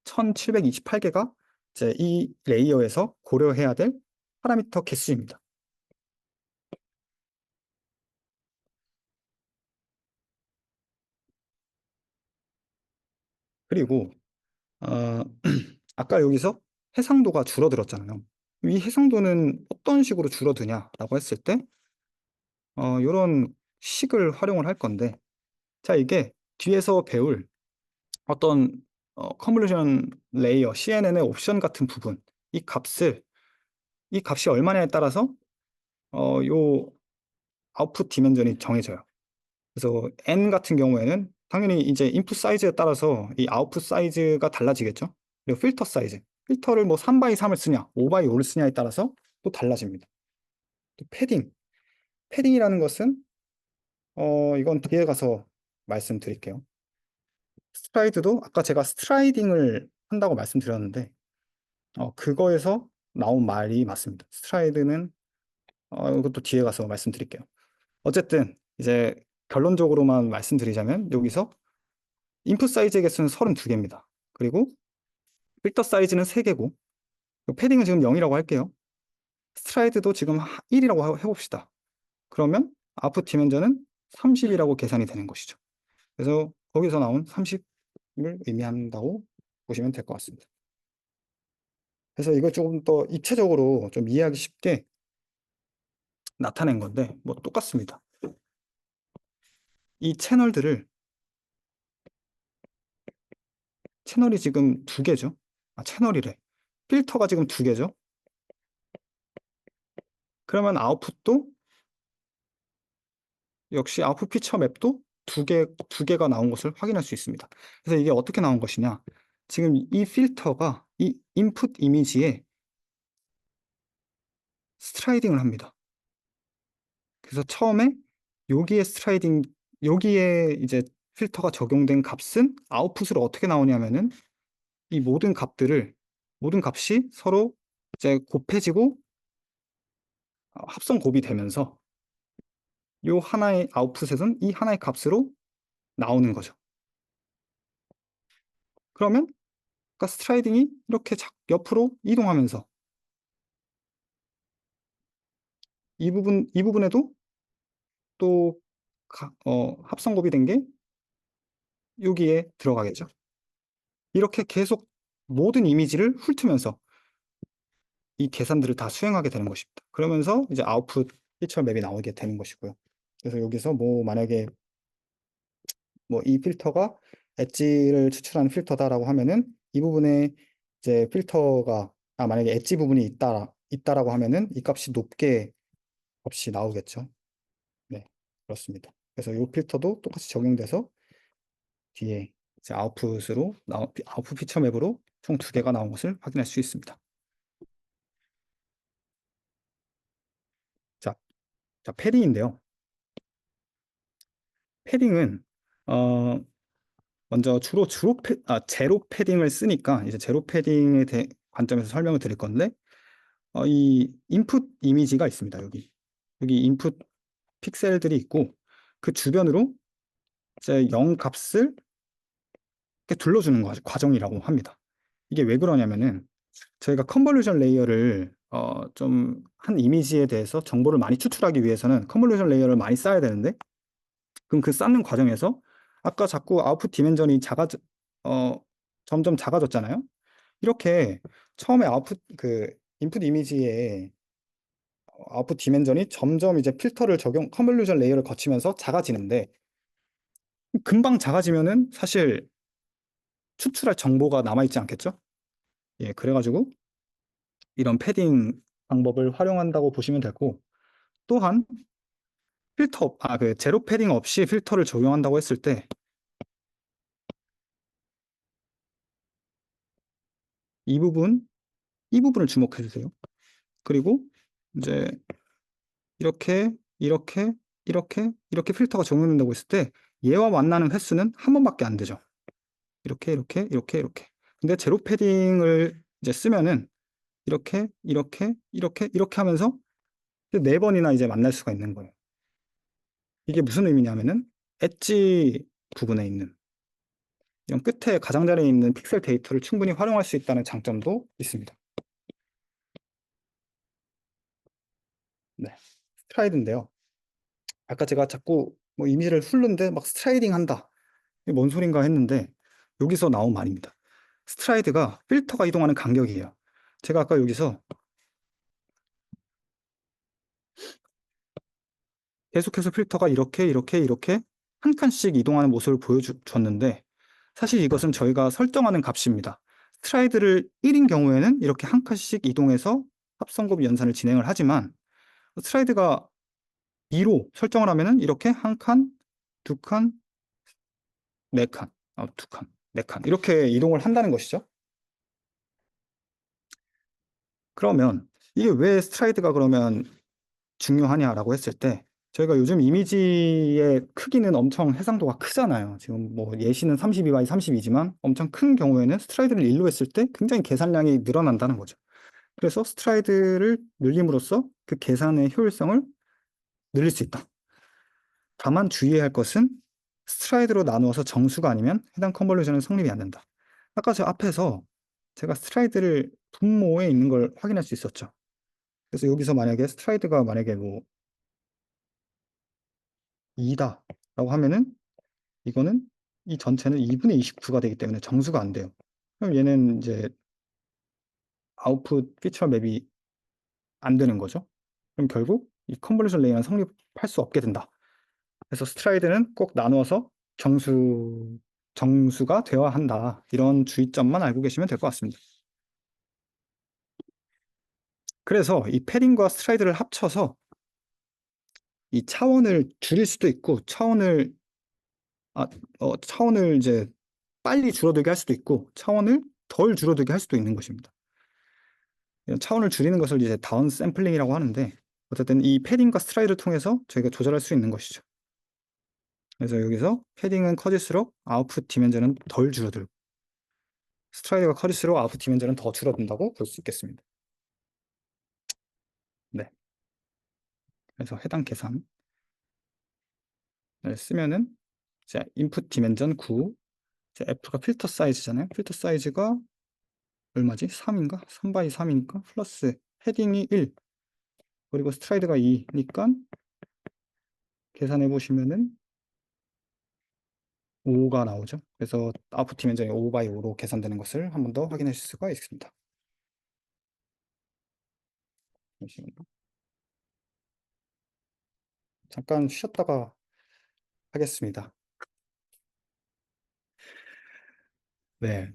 1728개가 이제 이 레이어에서 고려해야 될 파라미터 개수입니다. 그리고 아까 여기서 해상도가 줄어들었잖아요. 이 해상도는 어떤 식으로 줄어드냐라고 했을 때 이런 식을 활용을 할 건데 자 이게 뒤에서 배울 어떤 컨볼루션 레이어 CNN의 옵션 같은 부분 이 값이 얼마냐에 따라서 요 아웃풋 디멘전이 정해져요. 그래서 n 같은 경우에는 당연히 이제 인풋 사이즈에 따라서 이 아웃풋 사이즈가 달라지겠죠. 그리고 필터 사이즈 필터를 뭐 3 x 3을 쓰냐 5 x 5를 쓰냐에 따라서 또 달라집니다. 또 패딩이라는 것은 이건 뒤에 가서 말씀드릴게요. 스트라이드도 아까 제가 스트라이딩을 한다고 말씀드렸는데 그거에서 나온 말이 맞습니다. 스트라이드는 이것도 뒤에 가서 말씀드릴게요. 어쨌든 이제 결론적으로만 말씀드리자면 여기서 인풋 사이즈의 개수는 32개입니다. 그리고 필터 사이즈는 3개고 패딩은 지금 0이라고 할게요. 스트라이드도 지금 1이라고 해봅시다. 그러면 아웃풋 디멘전은 30이라고 계산이 되는 것이죠. 그래서 거기서 나온 30을 의미한다고 보시면 될 것 같습니다. 그래서 이걸 조금 더 입체적으로 좀 이해하기 쉽게 나타낸 건데 뭐 똑같습니다. 이 채널이 지금 2개죠. 채널이래. 필터가 지금 2개죠. 그러면 아웃풋도 역시 아웃풋 피처 맵도 두 개가 나온 것을 확인할 수 있습니다. 그래서 이게 어떻게 나온 것이냐? 지금 이 필터가 이 인풋 이미지에 스트라이딩을 합니다. 그래서 처음에 여기에 이제 필터가 적용된 값은 아웃풋으로 어떻게 나오냐면은 이 모든 값이 서로 이제 곱해지고 합성 곱이 되면서 요 하나의 아웃풋에서는 이 하나의 값으로 나오는 거죠. 그러면 아까 스트라이딩이 이렇게 옆으로 이동하면서 이 부분에도 또 합성 곱이 된 게 여기에 들어가겠죠. 이렇게 계속 모든 이미지를 훑으면서 이 계산들을 다 수행하게 되는 것입니다. 그러면서 이제 아웃풋 피처 맵이 나오게 되는 것이고요. 그래서 여기서 뭐 만약에 뭐 이 필터가 엣지를 추출하는 필터다라고 하면은 이 부분에 이제 필터가 만약에 엣지 부분이 있다라고 하면은 이 값이 높게 값이 나오겠죠. 네, 그렇습니다. 그래서 이 필터도 똑같이 적용돼서 뒤에 이제 아웃풋 피처 맵으로 총 2개가 나온 것을 확인할 수 있습니다. 자, 패딩인데요. 패딩은 먼저 제로 패딩을 쓰니까 이제 제로 패딩의 관점에서 설명을 드릴 건데 이 인풋 이미지가 있습니다. 여기 인풋 픽셀들이 있고 그 주변으로 이제 0 값을 이렇게 둘러주는 과정이라고 합니다. 이게 왜 그러냐면은 저희가 컨볼루션 레이어를 좀 한 이미지에 대해서 정보를 많이 추출하기 위해서는 컨볼루션 레이어를 많이 쌓아야 되는데, 그럼 그 쌓는 과정에서 아까 자꾸 아웃풋 디멘전이 어, 점점 작아졌잖아요. 이렇게 처음에 인풋 이미지에 아웃풋 디멘전이 점점 이제 컨볼루션 레이어를 거치면서 작아지는데, 금방 작아지면은 사실 추출할 정보가 남아있지 않겠죠? 예, 그래가지고 이런 패딩 방법을 활용한다고 보시면 되고, 또한 그 제로 패딩 없이 필터를 적용한다고 했을 때 이 부분, 이 부분을 주목해 주세요. 그리고 이제 이렇게, 이렇게, 이렇게 필터가 적용된다고 했을 때 얘와 만나는 횟수는 한 번밖에 안 되죠. 이렇게, 이렇게, 이렇게, 이렇게. 근데 제로 패딩을 이제 쓰면은 이렇게 하면서 네 번이나 이제 만날 수가 있는 거예요. 이게 무슨 의미냐면은 엣지 부분에 있는 이런 끝에 가장자리에 있는 픽셀 데이터를 충분히 활용할 수 있다는 장점도 있습니다. 네, 스트라이드인데요. 아까 제가 자꾸 뭐 이미지를 훑는데 막 스트라이딩 한다. 이게 뭔 소린가 했는데 여기서 나온 말입니다. 스트라이드가 필터가 이동하는 간격이에요. 제가 아까 여기서 계속해서 필터가 이렇게 한 칸씩 이동하는 모습을 보여줬는데 사실 이것은 저희가 설정하는 값입니다. 스트라이드를 1인 경우에는 이렇게 한 칸씩 이동해서 합성곱 연산을 진행을 하지만 스트라이드가 2로 설정을 하면은 이렇게 한 칸, 두 칸, 네 칸, 두 칸, 네 칸 이렇게 이동을 한다는 것이죠. 그러면 이게 왜 스트라이드가 그러면 중요하냐라고 했을 때 저희가 요즘 이미지의 크기는 엄청 해상도가 크잖아요. 지금 뭐 예시는 32 by 32지만 엄청 큰 경우에는 스트라이드를 1로 했을 때 굉장히 계산량이 늘어난다는 거죠. 그래서 스트라이드를 늘림으로써 그 계산의 효율성을 늘릴 수 있다. 다만 주의해야 할 것은 스트라이드로 나누어서 정수가 아니면 해당 컨볼루션은 성립이 안 된다. 아까 저 앞에서 제가 스트라이드를 분모에 있는 걸 확인할 수 있었죠. 그래서 여기서 만약에 스트라이드가 만약에 뭐 2다 라고 하면은 이거는 이 전체는 2분의 29가 되기 때문에 정수가 안 돼요. 그럼 얘는 이제 아웃풋 피처 맵이 안 되는 거죠. 그럼 결국 이 컨볼루션 레이어는 성립할 수 없게 된다. 그래서 스트라이드는 꼭 나누어서 정수가 되어야 한다. 이런 주의점만 알고 계시면 될 것 같습니다. 그래서 이 패딩과 스트라이드를 합쳐서 이 차원을 줄일 수도 있고 차원을 이제 빨리 줄어들게 할 수도 있고 차원을 덜 줄어들게 할 수도 있는 것입니다. 이런 차원을 줄이는 것을 이제 다운 샘플링이라고 하는데 어쨌든 이 패딩과 스트라이드를 통해서 저희가 조절할 수 있는 것이죠. 그래서 여기서 패딩은 커질수록 아웃풋 디멘전은 덜 줄어들고 스트라이드가 커질수록 아웃풋 디멘전은 더 줄어든다고 볼 수 있겠습니다. 네. 그래서 해당 계산을 쓰면은 이제 인풋 디멘전 9, 이제 F가 필터 사이즈잖아요. 필터 사이즈가 얼마지? 3인가? 3 바이 3이니까 플러스 패딩이 1 그리고 스트라이드가 2니까 계산해 보시면은 5가 나오죠. 그래서 아웃풋 디멘전이 5 바이 5로 계산되는 것을 한 번 더 확인하실 수가 있습니다. 잠시만요. 잠깐 쉬었다가 하겠습니다. 네.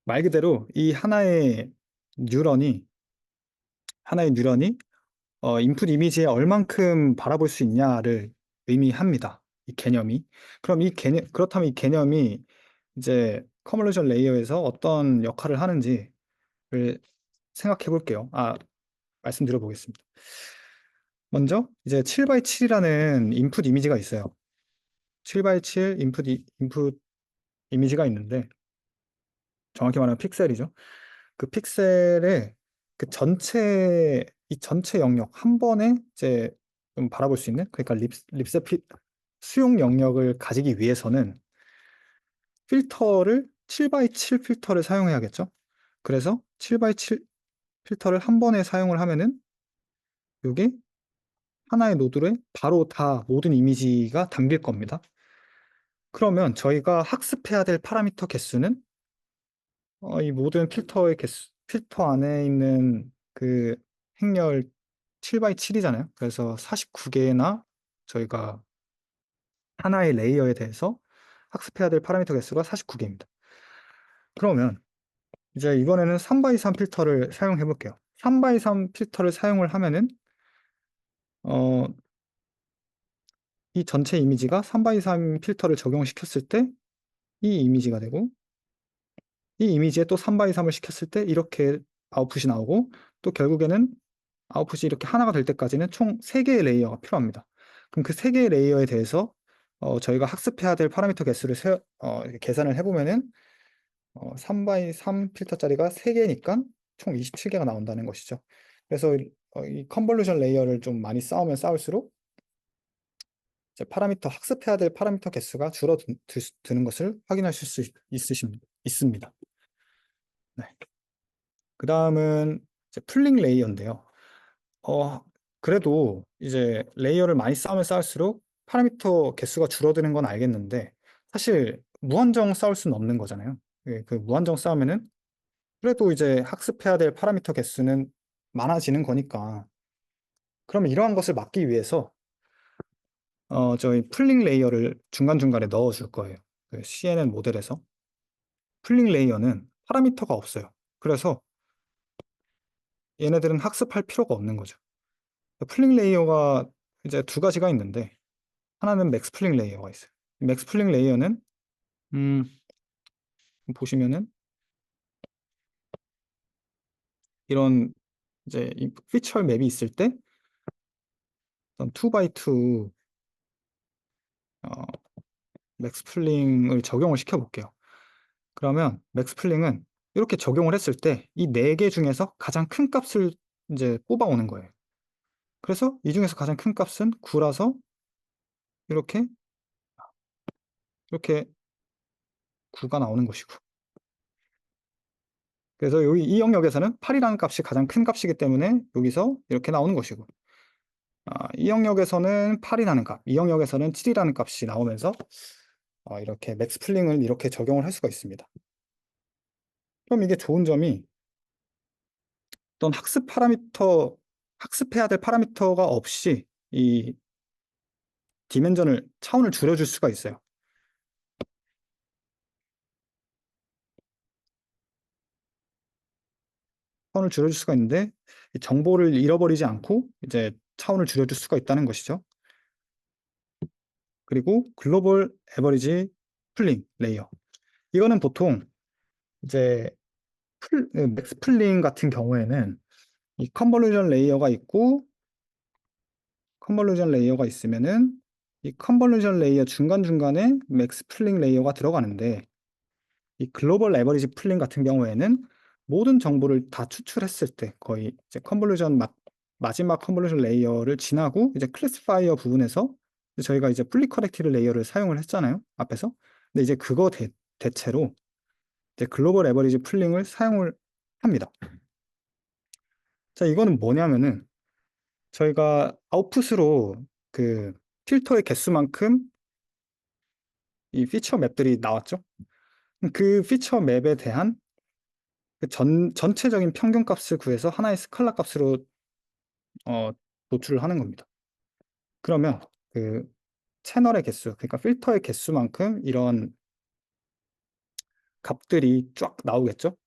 말 그대로 이 하나의 뉴런이 인풋 이미지에 얼만큼 바라볼 수 있냐를 의미합니다. 이 개념이. 그렇다면 이 개념이 이제 컨볼루션 레이어에서 어떤 역할을 하는지를 생각해 볼게요. 말씀드려 보겠습니다. 먼저 이제 7 바이 7이라는 인풋 이미지가 있어요. 7 바이 7 인풋 이미지가 있는데 정확히 말하면 픽셀이죠. 그 픽셀의 이 전체 영역 한 번에 이제 좀 바라볼 수 있는 그러니까 립세핏 수용 영역을 가지기 위해서는 7 바이 7 필터를 사용해야겠죠. 그래서 7 바이 7 필터를 한 번에 사용을 하면은 이게 하나의 노드에 바로 다 모든 이미지가 담길 겁니다. 그러면 저희가 학습해야 될 파라미터 개수는 이 모든 필터의 개수, 필터 안에 있는 그 행렬 7 x 7이잖아요. 그래서 49개나 저희가 하나의 레이어에 대해서 학습해야 될 파라미터 개수가 49개입니다. 그러면 이제 이번에는 3 x 3 필터를 사용해 볼게요. 3 x 3 필터를 사용을 하면은 어, 이 전체 이미지가 3 x 3 필터를 적용시켰을 때 이 이미지가 되고, 이 이미지에 또 3 x 3을 시켰을 때 이렇게 아웃풋이 나오고, 또 결국에는 아웃풋이 이렇게 하나가 될 때까지는 총 3개의 레이어가 필요합니다. 그럼 그 3개의 레이어에 대해서 저희가 학습해야 될 파라미터 개수를 이렇게 계산을 해보면은 3 x 3 필터짜리가 3개니까 총 27개가 나온다는 것이죠. 그래서 이 컨볼루션 레이어를 좀 많이 쌓으면 쌓을수록 이제 학습해야 될 파라미터 개수가 줄어드는 것을 확인하실 수 있습니다. 네. 그 다음은 이제 풀링 레이어인데요. 어, 그래도 이제 레이어를 많이 쌓으면 쌓을수록 파라미터 개수가 줄어드는 건 알겠는데, 사실 무한정 쌓을 수는 없는 거잖아요. 그 무한정 쌓으면은 그래도 이제 학습해야 될 파라미터 개수는 많아지는 거니까. 그러면 이러한 것을 막기 위해서 저희 풀링 레이어를 중간중간에 넣어 줄 거예요. 그 CNN 모델에서. 풀링 레이어는 파라미터가 없어요. 그래서 얘네들은 학습할 필요가 없는 거죠. 풀링 레이어가 이제 두 가지가 있는데, 하나는 맥스 풀링 레이어가 있어요. 맥스 풀링 레이어는 음, 보시면은 이런 이제 이 피처 맵이 있을 때 2x2 맥스 풀링을 적용을 시켜 볼게요. 그러면 맥스 풀링은 이렇게 적용을 했을 때 이 네 개 중에서 가장 큰 값을 이제 뽑아오는 거예요. 그래서 이 중에서 가장 큰 값은 9라서 이렇게 이렇게 9가 나오는 것이고, 그래서 여기 이 영역에서는 8이라는 값이 가장 큰 값이기 때문에 여기서 이렇게 나오는 것이고, 이 영역에서는 8이라는 값, 이 영역에서는 7이라는 값이 나오면서 이렇게 맥스 풀링을 이렇게 적용을 할 수가 있습니다. 그럼 이게 좋은 점이 어떤 학습해야 될 파라미터가 없이 이 차원을 줄여줄 수가 있어요. 차원을 줄여줄 수가 있는데 정보를 잃어버리지 않고 이제 차원을 줄여줄 수가 있다는 것이죠. 그리고 글로벌 에버리지 풀링 레이어. 이거는 보통 이제 맥스 풀링 같은 경우에는 이 컨볼루전 레이어가 있으면은 이 컨볼루전 레이어 중간중간에 맥스 풀링 레이어가 들어가는데, 이 글로벌 에버리지 풀링 같은 경우에는 모든 정보를 다 추출했을 때 거의 이제 마지막 컨볼루션 레이어를 지나고 이제 클래시파이어 부분에서 저희가 이제 풀리 커렉티드 레이어를 사용을 했잖아요, 앞에서. 근데 이제 그거 대체로 이제 글로벌 에버리지 풀링을 사용을 합니다. 자, 이거는 뭐냐면은 저희가 아웃풋으로 그 필터의 개수만큼 이 피처 맵들이 나왔죠. 그 피처 맵에 대한 그 전체적인 평균 값을 구해서 하나의 스칼라 값으로 어, 도출을 하는 겁니다. 그러면 그 채널의 개수, 그러니까 필터의 개수만큼 이런 값들이 쫙 나오겠죠?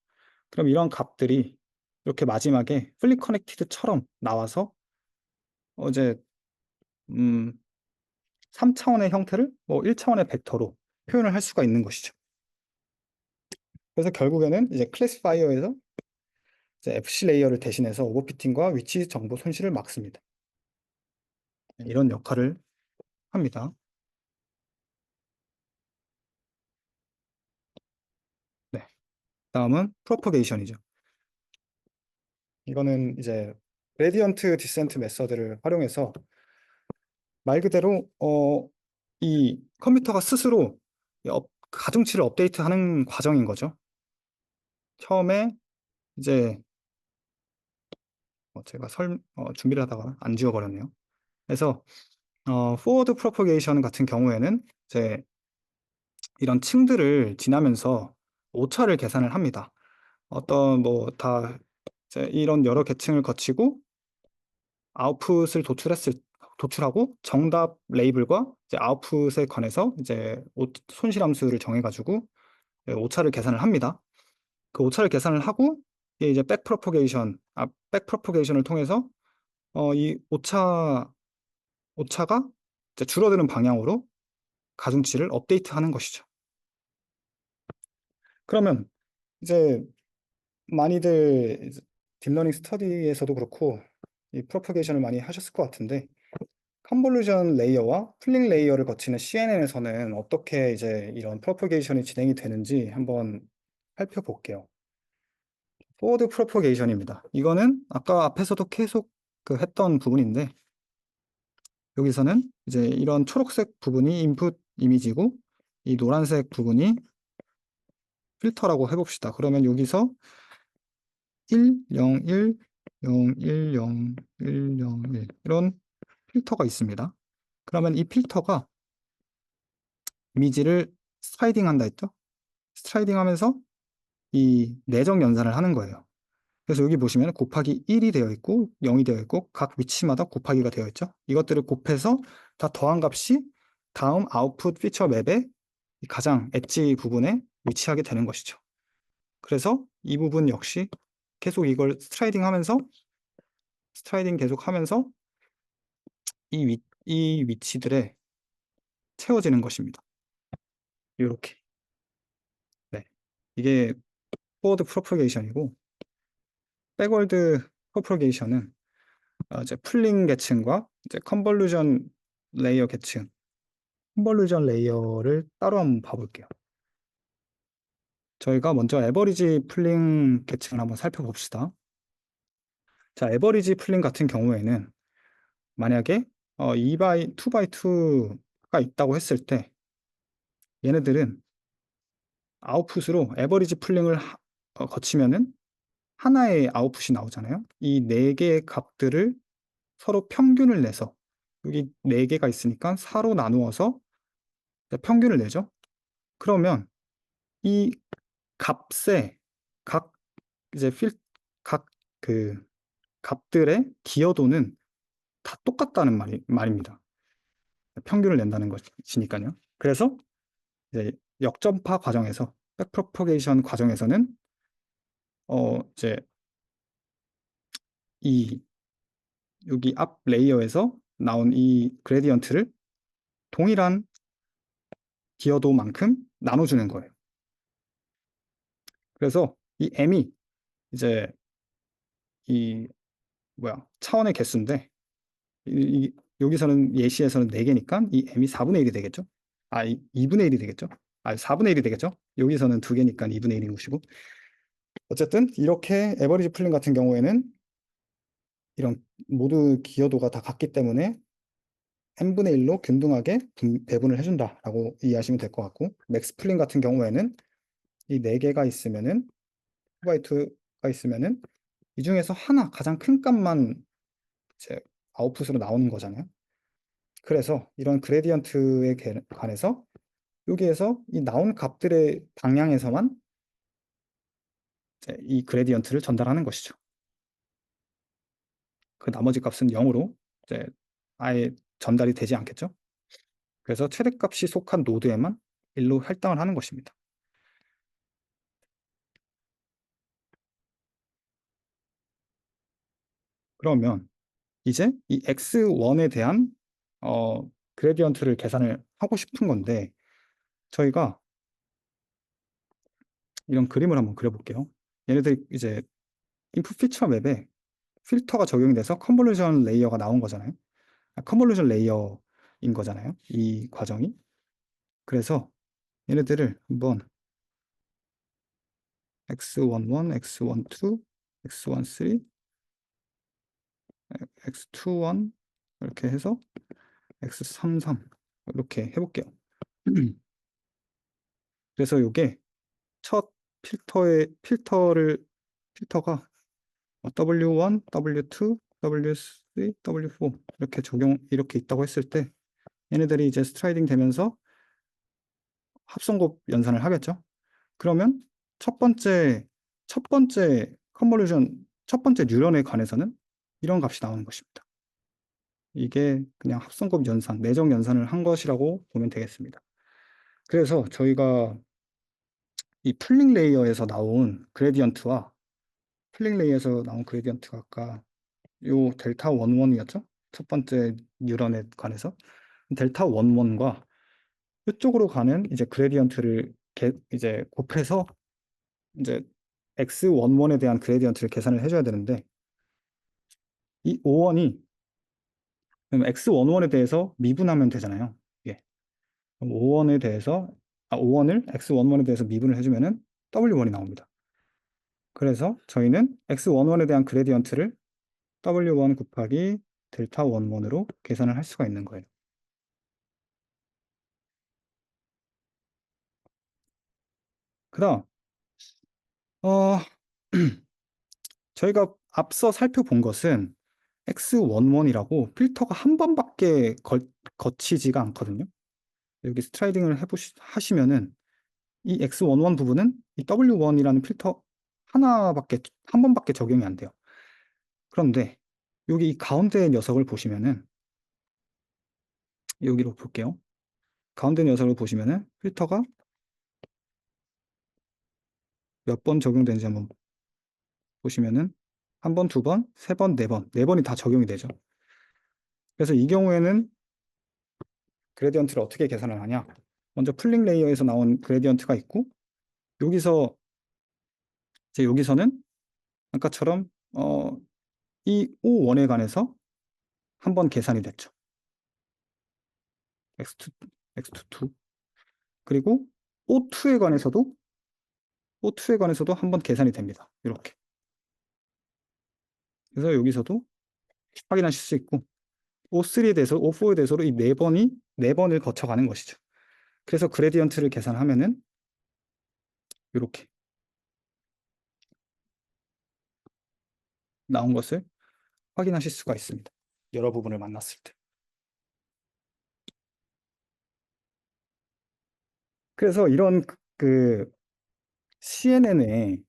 그럼 이런 값들이 이렇게 마지막에 풀리 커넥티드처럼 나와서 이제 음, 3차원의 형태를 뭐 1차원의 벡터로 표현을 할 수가 있는 것이죠. 그래서 결국에는 이제 클래시파이어에서 이제 FC 레이어를 대신해서 오버피팅과 위치 정보 손실을 막습니다. 이런 역할을 합니다. 네. 다음은 프로퍼게이션이죠. 이거는 이제 그레디언트 디센트 메서드를 활용해서 말 그대로 이 컴퓨터가 스스로 가중치를 업데이트하는 과정인 거죠. 처음에 이제 제가 준비를 하다가 안 지워버렸네요. 그래서 forward propagation 같은 경우에는 이제 이런 층들을 지나면서 오차를 계산을 합니다. 어떤 이런 여러 계층을 거치고 아웃풋을 도출하고 정답 레이블과 이제 아웃풋에 관해서 이제 손실함수를 정해가지고 오차를 계산을 합니다. 그 오차를 계산을 하고 이게 이제 백프로포게이션을 통해서 이 오차가 이제 줄어드는 방향으로 가중치를 업데이트하는 것이죠. 그러면 이제 많이들 딥러닝 스터디에서도 그렇고 이 프로포게이션을 많이 하셨을 것 같은데 컨볼루션 레이어와 풀링 레이어를 거치는 CNN에서는 어떻게 이제 이런 프로포게이션이 진행이 되는지 한번 살펴볼게요. 포워드 프로포게이션입니다. 이거는 아까 앞에서도 계속 했던 부분인데 여기서는 이제 이런 초록색 부분이 인풋 이미지고 이 노란색 부분이 필터라고 해봅시다. 그러면 여기서 1, 0, 1, 0, 1, 0, 1, 0, 1 이런 필터가 있습니다. 그러면 이 필터가 이미지를 스트라이딩 한다 했죠? 스트라이딩 하면서 이 내적 연산을 하는 거예요. 그래서 여기 보시면 곱하기 1이 되어 있고 0이 되어 있고 각 위치마다 곱하기가 되어 있죠. 이것들을 곱해서 다 더한 값이 다음 아웃풋 피처 맵의 가장 엣지 부분에 위치하게 되는 것이죠. 그래서 이 부분 역시 계속 이걸 스트라이딩 계속 하면서 이 위치들에 채워지는 것입니다. 이렇게. 네. 이게 포워드 프로포게이션이고 백월드 프로포게이션은 이제 풀링 계층과 이제 컨볼루션 레이어 계층, 컨볼루션 레이어를 따로 한번 봐볼게요. 저희가 먼저 에버리지 풀링 계층을 한번 살펴봅시다. 자, 에버리지 풀링 같은 경우에는 만약에 2x2가 있다고 했을 때 얘네들은 아웃풋으로 에버리지 풀링을 거치면은 하나의 아웃풋이 나오잖아요. 이 네 개의 값들을 서로 평균을 내서 여기 네 개가 있으니까 4로 나누어서 평균을 내죠. 그러면 이 값에 각 이제 각 그 값들의 기여도는 다 똑같다는 말입니다. 평균을 낸다는 것이니까요. 그래서 이제 역전파 과정에서 백프로포게이션 과정에서는 이제 이 여기 앞 레이어에서 나온 이 그레디언트를 동일한 기여도만큼 나눠주는 거예요. 그래서 이 m이 이제 이 차원의 개수인데 여기서는 예시에서는 4개니까 이 m이 4분의 1이 되겠죠? 2분의 1이 되겠죠? 4분의 1이 되겠죠? 여기서는 2개니까 2분의 1인 것이고 어쨌든 이렇게 에버리지 풀링 같은 경우에는 이런 모두 기여도가 다 같기 때문에 n분의 1로 균등하게 배분을 해준다라고 이해하시면 될 것 같고 맥스 풀링 같은 경우에는 이 4개가 있으면은 2x2가 있으면은 이 중에서 하나 가장 큰 값만 이제 아웃풋으로 나오는 거잖아요. 그래서 이런 그레디언트에 관해서 여기에서 이 나온 값들의 방향에서만 이제 이 그레디언트를 전달하는 것이죠. 그 나머지 값은 0으로 이제 아예 전달이 되지 않겠죠. 그래서 최대값이 속한 노드에만 1로 할당을 하는 것입니다. 그러면 이제 이 x1에 대한 그레디언트를 계산을 하고 싶은 건데 저희가 이런 그림을 한번 그려볼게요. 얘네들이 이제 인풋 피처 맵에 필터가 적용이 돼서 컨볼루션 레이어가 나온 거잖아요. 컨볼루션 레이어인 거잖아요. 이 과정이. 그래서 얘네들을 한번 x11, x12, x13, x21 이렇게 해서 x33 이렇게 해볼게요. 그래서 이게 첫 필터가 W1, W2, W3, W4 이렇게 있다고 했을 때 얘네들이 이제 스트라이딩 되면서 합성곱 연산을 하겠죠. 그러면 첫 번째 컨볼루션, 첫 번째 뉴런에 관해서는 이런 값이 나오는 것입니다. 이게 그냥 합성곱 연산, 내적 연산을 한 것이라고 보면 되겠습니다. 그래서 저희가 이 풀링 레이어에서 나온 그레디언트와 아까 요 델타 11이었죠? 첫 번째 뉴런에 관해서 델타 11과 이쪽으로 가는 이제 그레디언트를 이제 곱해서 이제 x11에 대한 그레디언트를 계산을 해줘야 되는데 이 5원이 x11에 대해서 미분하면 되잖아요. 예. 그럼 5원을 x11에 대해서 미분을 해주면은 w1이 나옵니다. 그래서 저희는 x11에 대한 그레디언트를 w1 곱하기 델타 11으로 계산을 할 수가 있는 거예요. 그다음 어 저희가 앞서 살펴본 것은 X11이라고 필터가 한 번밖에 거치지가 않거든요. 여기 스트라이딩을 하시면은 이 X11 부분은 이 W1이라는 필터 한 번밖에 적용이 안 돼요. 그런데 여기 이 가운데 녀석을 보시면은 여기로 볼게요. 가운데 녀석을 보시면은 필터가 몇 번 적용되는지 한번 보시면은 한 번, 두 번, 세 번, 네 번, 네 번이 다 적용이 되죠. 그래서 이 경우에는 그레디언트를 어떻게 계산을 하냐? 먼저 풀링 레이어에서 나온 그레디언트가 있고 여기서는 아까처럼 이 O1에 관해서 한 번 계산이 됐죠. X2, X22 그리고 O2에 관해서도 한 번 계산이 됩니다. 이렇게. 그래서 여기서도 확인하실 수 있고 O3에 대해서 O4에 대해서도 이 네 번을 거쳐가는 것이죠. 그래서 그레디언트를 계산하면은 이렇게 나온 것을 확인하실 수가 있습니다. 여러 부분을 만났을 때. 그래서 이런 그 CNN의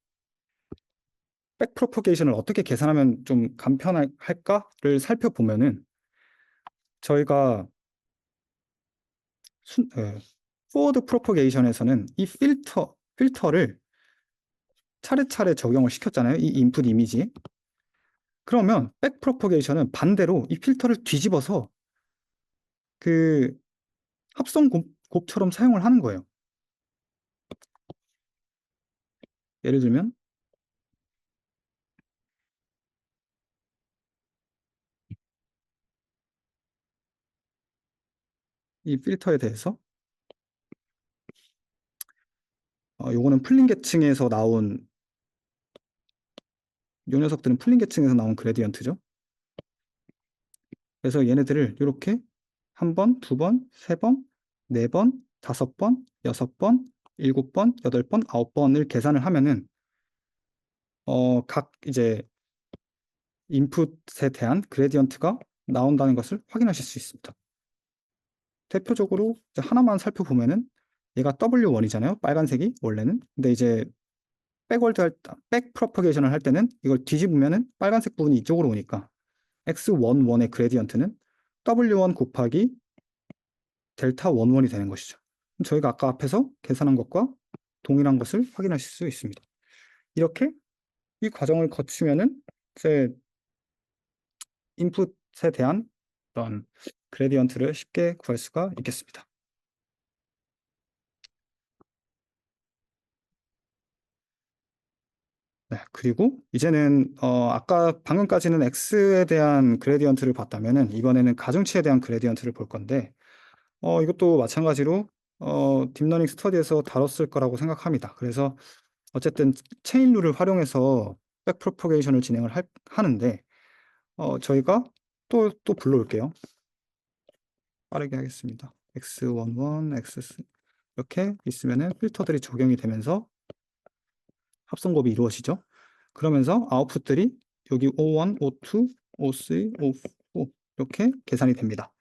백프로포게이션을 어떻게 계산하면 좀 간편할까를 살펴보면은 저희가 포워드 프로포게이션에서는 이 필터를 차례차례 적용을 시켰잖아요. 이 인풋 이미지에. 그러면 백프로포게이션은 반대로 이 필터를 뒤집어서 그 합성 곱처럼 사용을 하는 거예요. 예를 들면 이 필터에 대해서 요거는 풀린 계층에서 나온 요 녀석들은 풀린 계층에서 나온 그레디언트죠. 그래서 얘네들을 이렇게 한 번, 두 번, 세 번, 네 번, 다섯 번, 여섯 번, 일곱 번, 여덟 번, 아홉 번을 계산을 하면은 각 이제 인풋에 대한 그레디언트가 나온다는 것을 확인하실 수 있습니다. 대표적으로 이제 하나만 살펴보면은 얘가 W1이잖아요. 빨간색이 원래는. 근데 이제 백 프로퍼게이션을 할 때는 이걸 뒤집으면은 빨간색 부분이 이쪽으로 오니까 X11의 그레디언트는 W1 곱하기 델타 11이 되는 것이죠. 저희가 아까 앞에서 계산한 것과 동일한 것을 확인하실 수 있습니다. 이렇게 이 과정을 거치면은 이제 인풋에 대한 어떤 그레디언트를 쉽게 구할 수가 있겠습니다. 네, 그리고 이제는 아까 방금까지는 X에 대한 그레디언트를 봤다면은 이번에는 가중치에 대한 그레디언트를 볼 건데 이것도 마찬가지로 딥러닝 스터디에서 다뤘을 거라고 생각합니다. 그래서 어쨌든 체인 룰을 활용해서 백프로포게이션을 진행을 하는데 저희가 또 불러올게요. 빠르게 하겠습니다. X11, X 이렇게 있으면은 필터들이 적용이 되면서 합성곱이 이루어지죠. 그러면서 아웃풋들이 여기 O1, O2, O3, O4 이렇게 계산이 됩니다.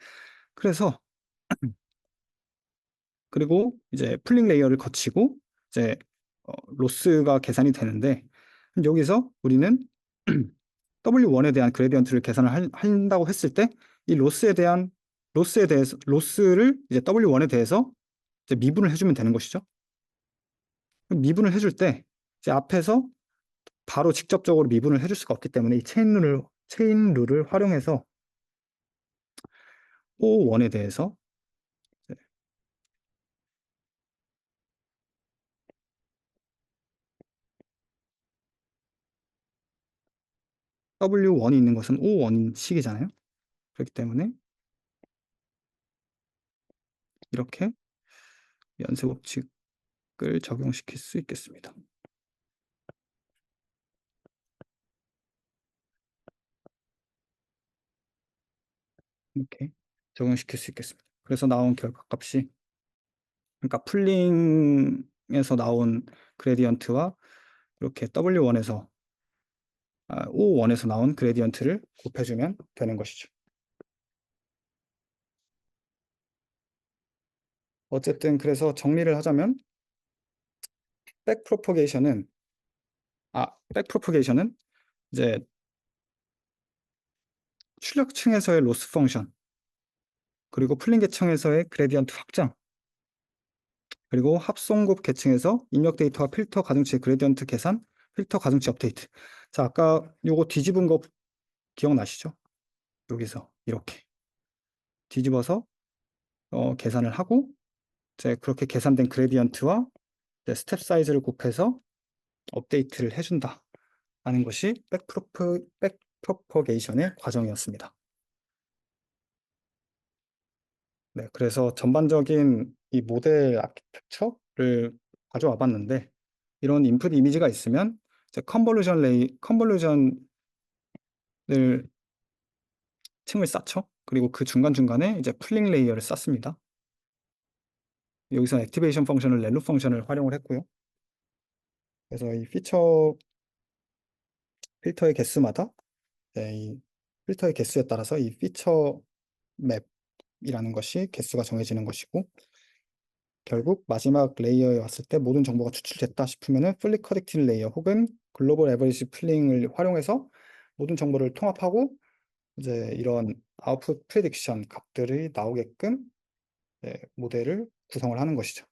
그래서 그리고 이제 풀링 레이어를 거치고 이제 로스가 계산이 되는데 여기서 우리는 W1에 대한 그레디언트를 계산을 한다고 했을 때 이 로스에 대해서 로스를 이제 W1에 대해서 이제 미분을 해주면 되는 것이죠. 미분을 해줄 때 이제 앞에서 바로 직접적으로 미분을 해줄 수가 없기 때문에 이 체인 룰을 활용해서 O1에 대해서 W1이 있는 것은 O1식이잖아요. 그렇기 때문에 이렇게 연쇄 법칙을 적용시킬 수 있겠습니다. 이렇게 적용시킬 수 있겠습니다. 그래서 나온 결과값이 그러니까 풀링에서 나온 그레디언트와 이렇게 W1에서 O1에서 나온 그레디언트를 곱해주면 되는 것이죠. 어쨌든 그래서 정리를 하자면 백프로포게이션은 이제 출력층에서의 로스 펑션, 그리고 풀링 계층에서의 그레디언트 확장, 그리고 합성곱 계층에서 입력 데이터와 필터 가중치의 그레디언트 계산, 필터 가중치 업데이트. 자, 아까 요거 뒤집은 거 기억나시죠? 여기서 이렇게 뒤집어서 계산을 하고 이제 그렇게 계산된 그레디언트와 스텝 사이즈를 곱해서 업데이트를 해준다 하는 것이 백프로퍼게이션의 과정이었습니다. 네, 그래서 전반적인 이 모델 아키텍처를 가져와 봤는데 이런 인풋 이미지가 있으면 이제 컨볼루션을 층을 쌓죠. 그리고 그 중간중간에 이제 풀링 레이어를 쌓습니다. 여기서 액티베이션 펑션을 렐루 펑션을 활용을 했고요. 그래서 이 필터의 개수마다 이 필터의 개수에 따라서 이 피처 맵이라는 것이 개수가 정해지는 것이고 결국 마지막 레이어에 왔을 때 모든 정보가 추출됐다 싶으면은 풀리 커넥팅 레이어 혹은 글로벌 에버리지 풀링을 활용해서 모든 정보를 통합하고 이제 이런 아웃풋 프레딕션 값들이 나오게끔 모델을 구성을 하는 것이죠.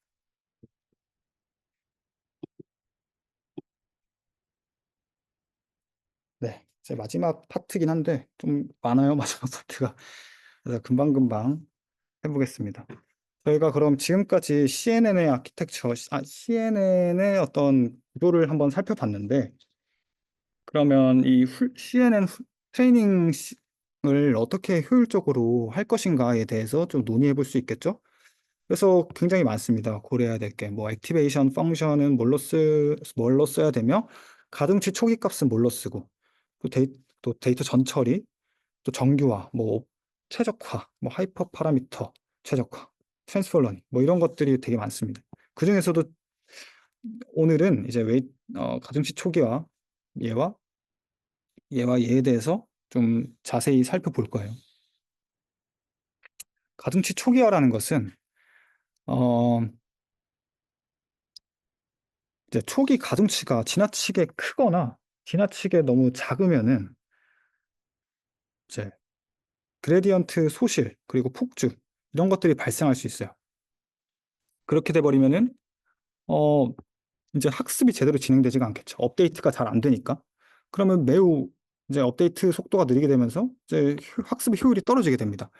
네, 이제 마지막 파트긴 한데 좀 많아요, 마지막 파트가. 그래서 금방금방 해보겠습니다. 저희가 그럼 지금까지 CNN의 어떤 구조를 한번 살펴봤는데, 그러면 이 CNN 트레이닝을 어떻게 효율적으로 할 것인가에 대해서 좀 논의해 볼 수 있겠죠? 그래서 굉장히 많습니다. 고려해야 될 게, 뭐, 액티베이션 펑션은 뭘로 써야 되며, 가중치 초기 값은 뭘로 쓰고, 또 데이터 전처리, 또 정규화, 뭐 최적화, 뭐 하이퍼 파라미터 최적화, 트랜스퍼 러닝 뭐 이런 것들이 되게 많습니다. 그 중에서도 오늘은 이제 가중치 초기화 얘와 얘에 대해서 좀 자세히 살펴볼 거예요. 가중치 초기화라는 것은 어 이제 초기 가중치가 지나치게 크거나 지나치게 너무 작으면은 이제 그레디언트 소실 그리고 폭주 이런 것들이 발생할 수 있어요. 그렇게 돼 버리면은 어 이제 학습이 제대로 진행되지가 않겠죠. 업데이트가 잘 안 되니까. 그러면 매우 이제 업데이트 속도가 느리게 되면서 이제 학습의 효율이 떨어지게 됩니다.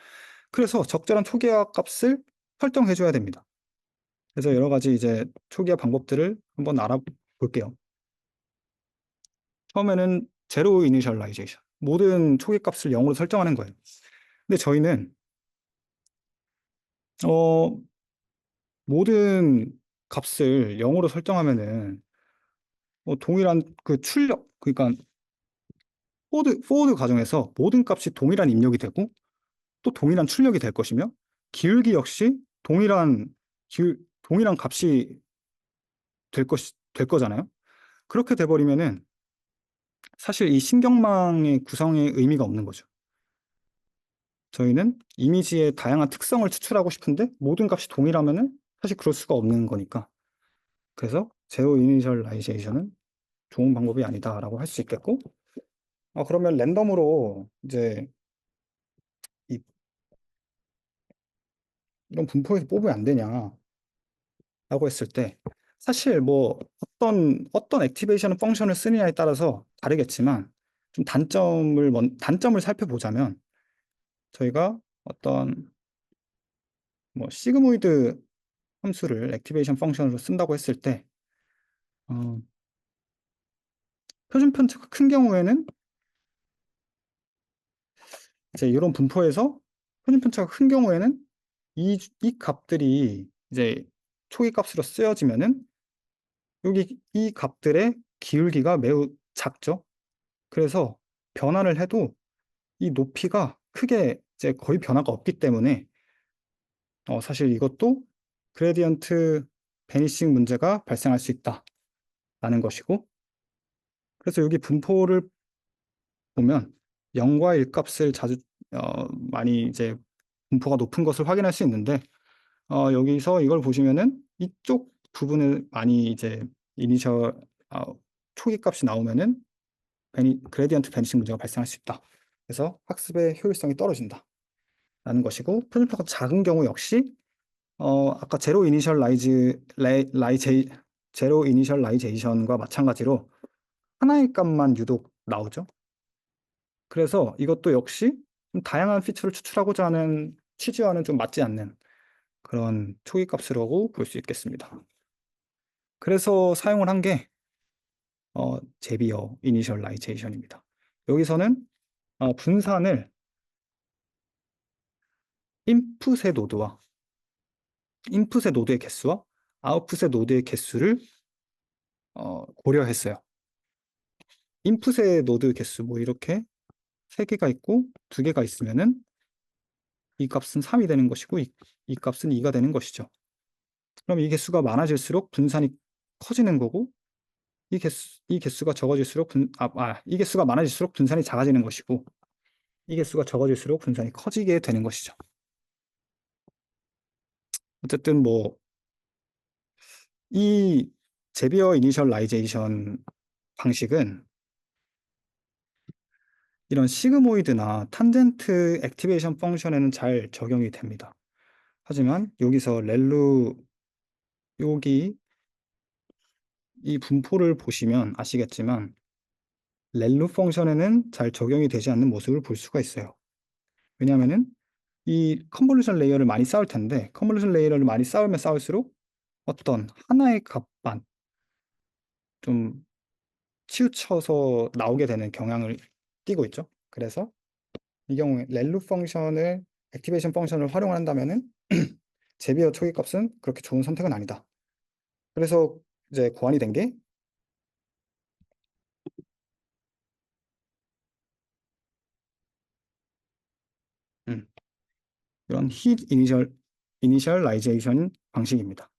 그래서 적절한 초기화 값을 설정해 줘야 됩니다. 그래서 여러 가지 이제 초기화 방법들을 한번 알아볼게요. 처음에는 제로 이니셜라이제이션. 모든 초기 값을 0으로 설정하는 거예요. 근데 저희는 어 모든 값을 0으로 설정하면은 동일한 그 출력, 그러니까 포워드 과정에서 모든 값이 동일한 입력이 되고 또 동일한 출력이 될 것이며 기울기 역시 동일한 값이 될 거잖아요. 그렇게 돼버리면은 사실 이 신경망의 구성에 의미가 없는 거죠. 저희는 이미지의 다양한 특성을 추출하고 싶은데 모든 값이 동일하면은 사실 그럴 수가 없는 거니까. 그래서 제로 이니셜라이제이션은 좋은 방법이 아니다라고 할 수 있겠고, 그러면 랜덤으로 이제 이, 이런 분포에서 뽑으면 안 되냐라고 했을 때, 사실 뭐 어떤 액티베이션 펑션을 쓰느냐에 따라서 다르겠지만, 좀 단점을 살펴보자면, 저희가 어떤 뭐 시그모이드 함수를 액티베이션 펑션으로 쓴다고 했을 때, 어, 표준 편차가 큰 경우에는 이제 이런 분포에서 표준 편차가 큰 경우에는 이 값들이 이제 초기 값으로 쓰여지면은 여기 이 값들의 기울기가 매우 작죠. 그래서 변화를 해도 이 높이가 크게 이제 거의 변화가 없기 때문에 사실 이것도 그레디언트 베니싱 문제가 발생할 수 있다라는 것이고, 그래서 여기 분포를 보면 0과 1 값을 자주 많이 이제 분포가 높은 것을 확인할 수 있는데, 여기서 이걸 보시면은 이쪽 부분을 많이 이제 이니셜 초기 값이 나오면은 그레디언트 베니싱 문제가 발생할 수 있다. 그래서 학습의 효율성이 떨어진다 라는 것이고, 표준표가 작은 경우 역시 아까 제로 이니셜라이제이션과 마찬가지로 하나의 값만 유독 나오죠. 그래서 이것도 역시 좀 다양한 피처를 추출하고자 하는 취지와는 좀 맞지 않는 그런 초기 값이라고 볼 수 있겠습니다. 그래서 사용을 한 게 제비어 이니셜라이제이션입니다. 여기서는 분산을 인풋의 노드와 인풋의 노드의 개수와 아웃풋의 노드의 개수를 고려했어요. 인풋의 노드 개수 뭐 이렇게 3개가 있고 2개가 있으면은 이 값은 3이 되는 것이고 이 값은 2가 되는 것이죠. 그럼 이 개수가 많아질수록 분산이 커지는 거고 이 개수가 적어질수록 이 개수가 많아질수록 분산이 작아지는 것이고 이 개수가 적어질수록 분산이 커지게 되는 것이죠. 어쨌든 뭐 이 제비어 이니셜라이제이션 방식은 이런 시그모이드나 탄젠트 액티베이션 펑션에는 잘 적용이 됩니다. 하지만 여기서 여기 이 분포를 보시면 아시겠지만 렐루 펑션에는 잘 적용이 되지 않는 모습을 볼 수가 있어요. 왜냐하면은 이 컨볼루션 레이어를 많이 쌓을 텐데 컨볼루션 레이어를 많이 쌓으면 쌓을수록 어떤 하나의 값만 좀 치우쳐서 나오게 되는 경향을 띠고 있죠. 그래서 이 경우에 렐루 펑션을 액티베이션 펑션을 활용한다면은 제비어 초기 값은 그렇게 좋은 선택은 아니다. 그래서 이제 고안이 된 게 이런 히트 이니셜라이제이션 방식입니다.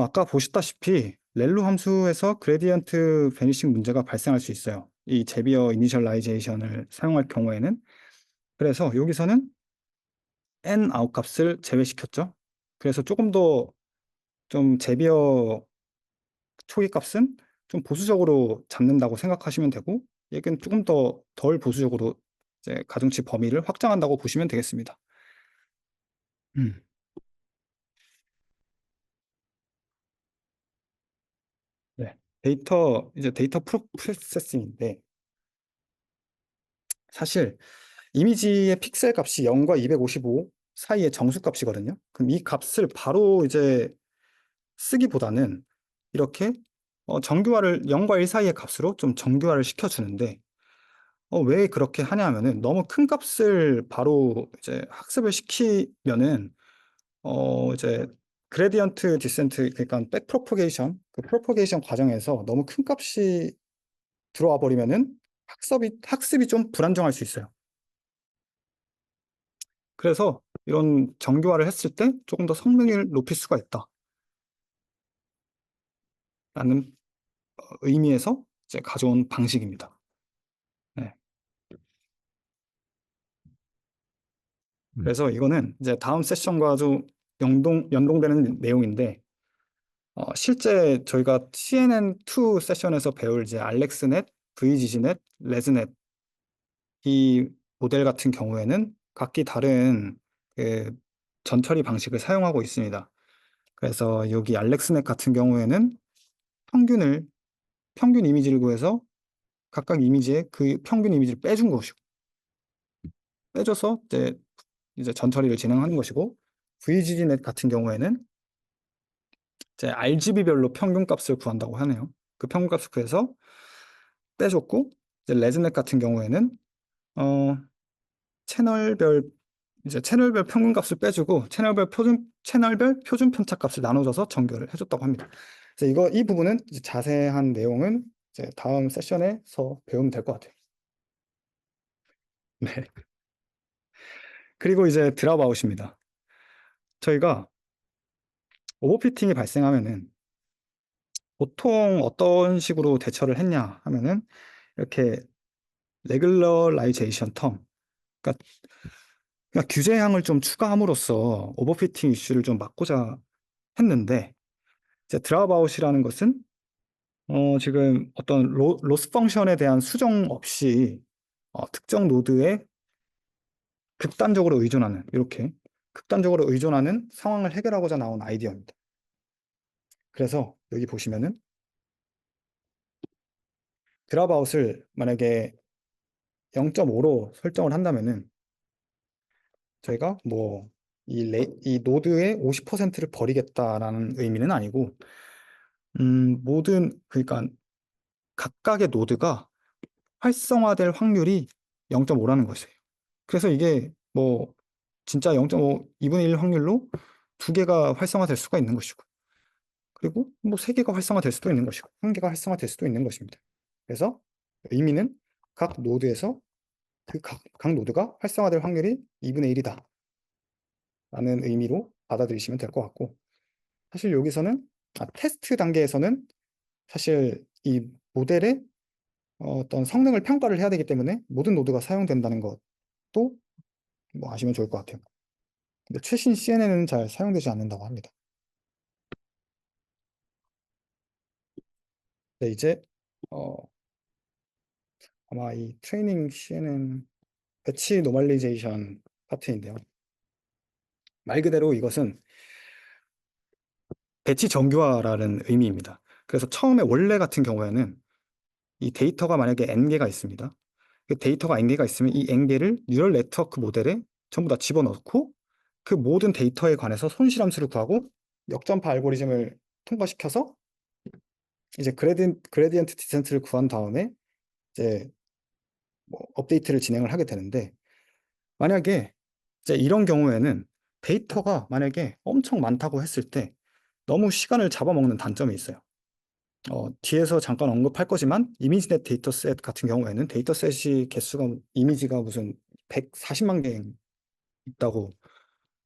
아까 보셨다시피 렐루 함수에서 그레디언트 베니싱 문제가 발생할 수 있어요. 이 제비어 이니셜라이제이션을 사용할 경우에는. 그래서 여기서는 n 아웃 값을 제외시켰죠. 그래서 조금 더 좀 제비어 초기 값은 좀 보수적으로 잡는다고 생각하시면 되고, 얘는 조금 더 덜 보수적으로 이제 가중치 범위를 확장한다고 보시면 되겠습니다. 음. 네. 데이터 프로세싱인데, 사실 이미지의 픽셀 값이 0과 255 사이의 정수 값이거든요. 그럼 이 값을 바로 이제 쓰기보다는 이렇게 정규화를 0과 1 사이의 값으로 좀 정규화를 시켜주는데, 왜 그렇게 하냐면은 너무 큰 값을 바로 이제 학습을 시키면은 이제 그레디언트 디센트, 그러니까 백 프로포게이션, 그 프로포게이션 과정에서 너무 큰 값이 들어와 버리면은 학습이 좀 불안정할 수 있어요. 그래서 이런 정교화를 했을 때 조금 더 성능을 높일 수가 있다라는 의미에서 이제 가져온 방식입니다. 네. 그래서 이거는 이제 다음 세션과 아주 연동되는 내용인데, 실제 저희가 CNN2 세션에서 배울 이제 알렉스넷, VGG넷, 레즈넷 이 모델 같은 경우에는 각기 다른 그 전처리 방식을 사용하고 있습니다. 그래서 여기 알렉스넷 같은 경우에는 평균 이미지를 구해서 각각 이미지에 그 평균 이미지를 빼준 것이고, 빼줘서 이제 전처리를 진행하는 것이고, VGG넷 같은 경우에는 이제 RGB별로 평균값을 구한다고 하네요. 그 평균값을 구해서 빼줬고, 이제 레즈넷 같은 경우에는 어, 채널별 채널별 평균값을 빼주고 채널별 표준 편차값을 나눠줘서 정렬을 해줬다고 합니다. 그래서 이 부분은 이제 자세한 내용은 이제 다음 세션에서 배우면 될 것 같아요. 네. 그리고 이제 드랍아웃입니다. 저희가 오버피팅이 발생하면은 보통 어떤 식으로 대처를 했냐 하면은 이렇게 레귤러라이제이션 텀, 그러니까 규제항을 좀 추가함으로써 오버피팅 이슈를 좀 막고자 했는데, 이제 드랍아웃이라는 것은 지금 어떤 로스 펑션에 대한 수정 없이 특정 노드에 이렇게 극단적으로 의존하는 상황을 해결하고자 나온 아이디어입니다. 그래서 여기 보시면은 드랍아웃을 만약에 0.5로 설정을 한다면은 저희가 뭐 이 노드의 50%를 버리겠다라는 의미는 아니고, 그러니까 각각의 노드가 활성화될 확률이 0.5라는 것이에요. 그래서 이게 뭐 진짜 0.5, 2분의 1 확률로 두 개가 활성화될 수가 있는 것이고, 그리고 뭐 세 개가 활성화될 수도 있는 것이고, 한 개가 활성화될 수도 있는 것입니다. 그래서 의미는 각 노드에서 각 노드가 활성화될 확률이 2분의 1이다 라는 의미로 받아들이시면 될 것 같고, 사실 여기서는 테스트 단계에서는 사실 이 모델의 어떤 성능을 평가를 해야 되기 때문에 모든 노드가 사용된다는 것도 뭐 아시면 좋을 것 같아요. 근데 최신 CNN은 잘 사용되지 않는다고 합니다. 네, 이제 어, 아마 이 트레이닝 CNN 배치 노멀리제이션 파트인데요. 말 그대로 이것은 배치 정교화라는 의미입니다. 그래서 처음에 원래 같은 경우에는 이 데이터가 만약에 n개가 있습니다. 그 데이터가 n개가 있으면 이 n개를 뉴럴 네트워크 모델에 전부 다 집어넣고 그 모든 데이터에 관해서 손실함수를 구하고 역전파 알고리즘을 통과시켜서 이제 그레디언트 디센트를 구한 다음에 이제 뭐 업데이트를 진행을 하게 되는데, 만약에 이제 이런 경우에는 데이터가 만약에 엄청 많다고 했을 때 너무 시간을 잡아먹는 단점이 있어요. 뒤에서 잠깐 언급할 거지만 이미지넷 데이터셋 같은 경우에는 데이터셋이 개수가 이미지가 무슨 140만 개 있다고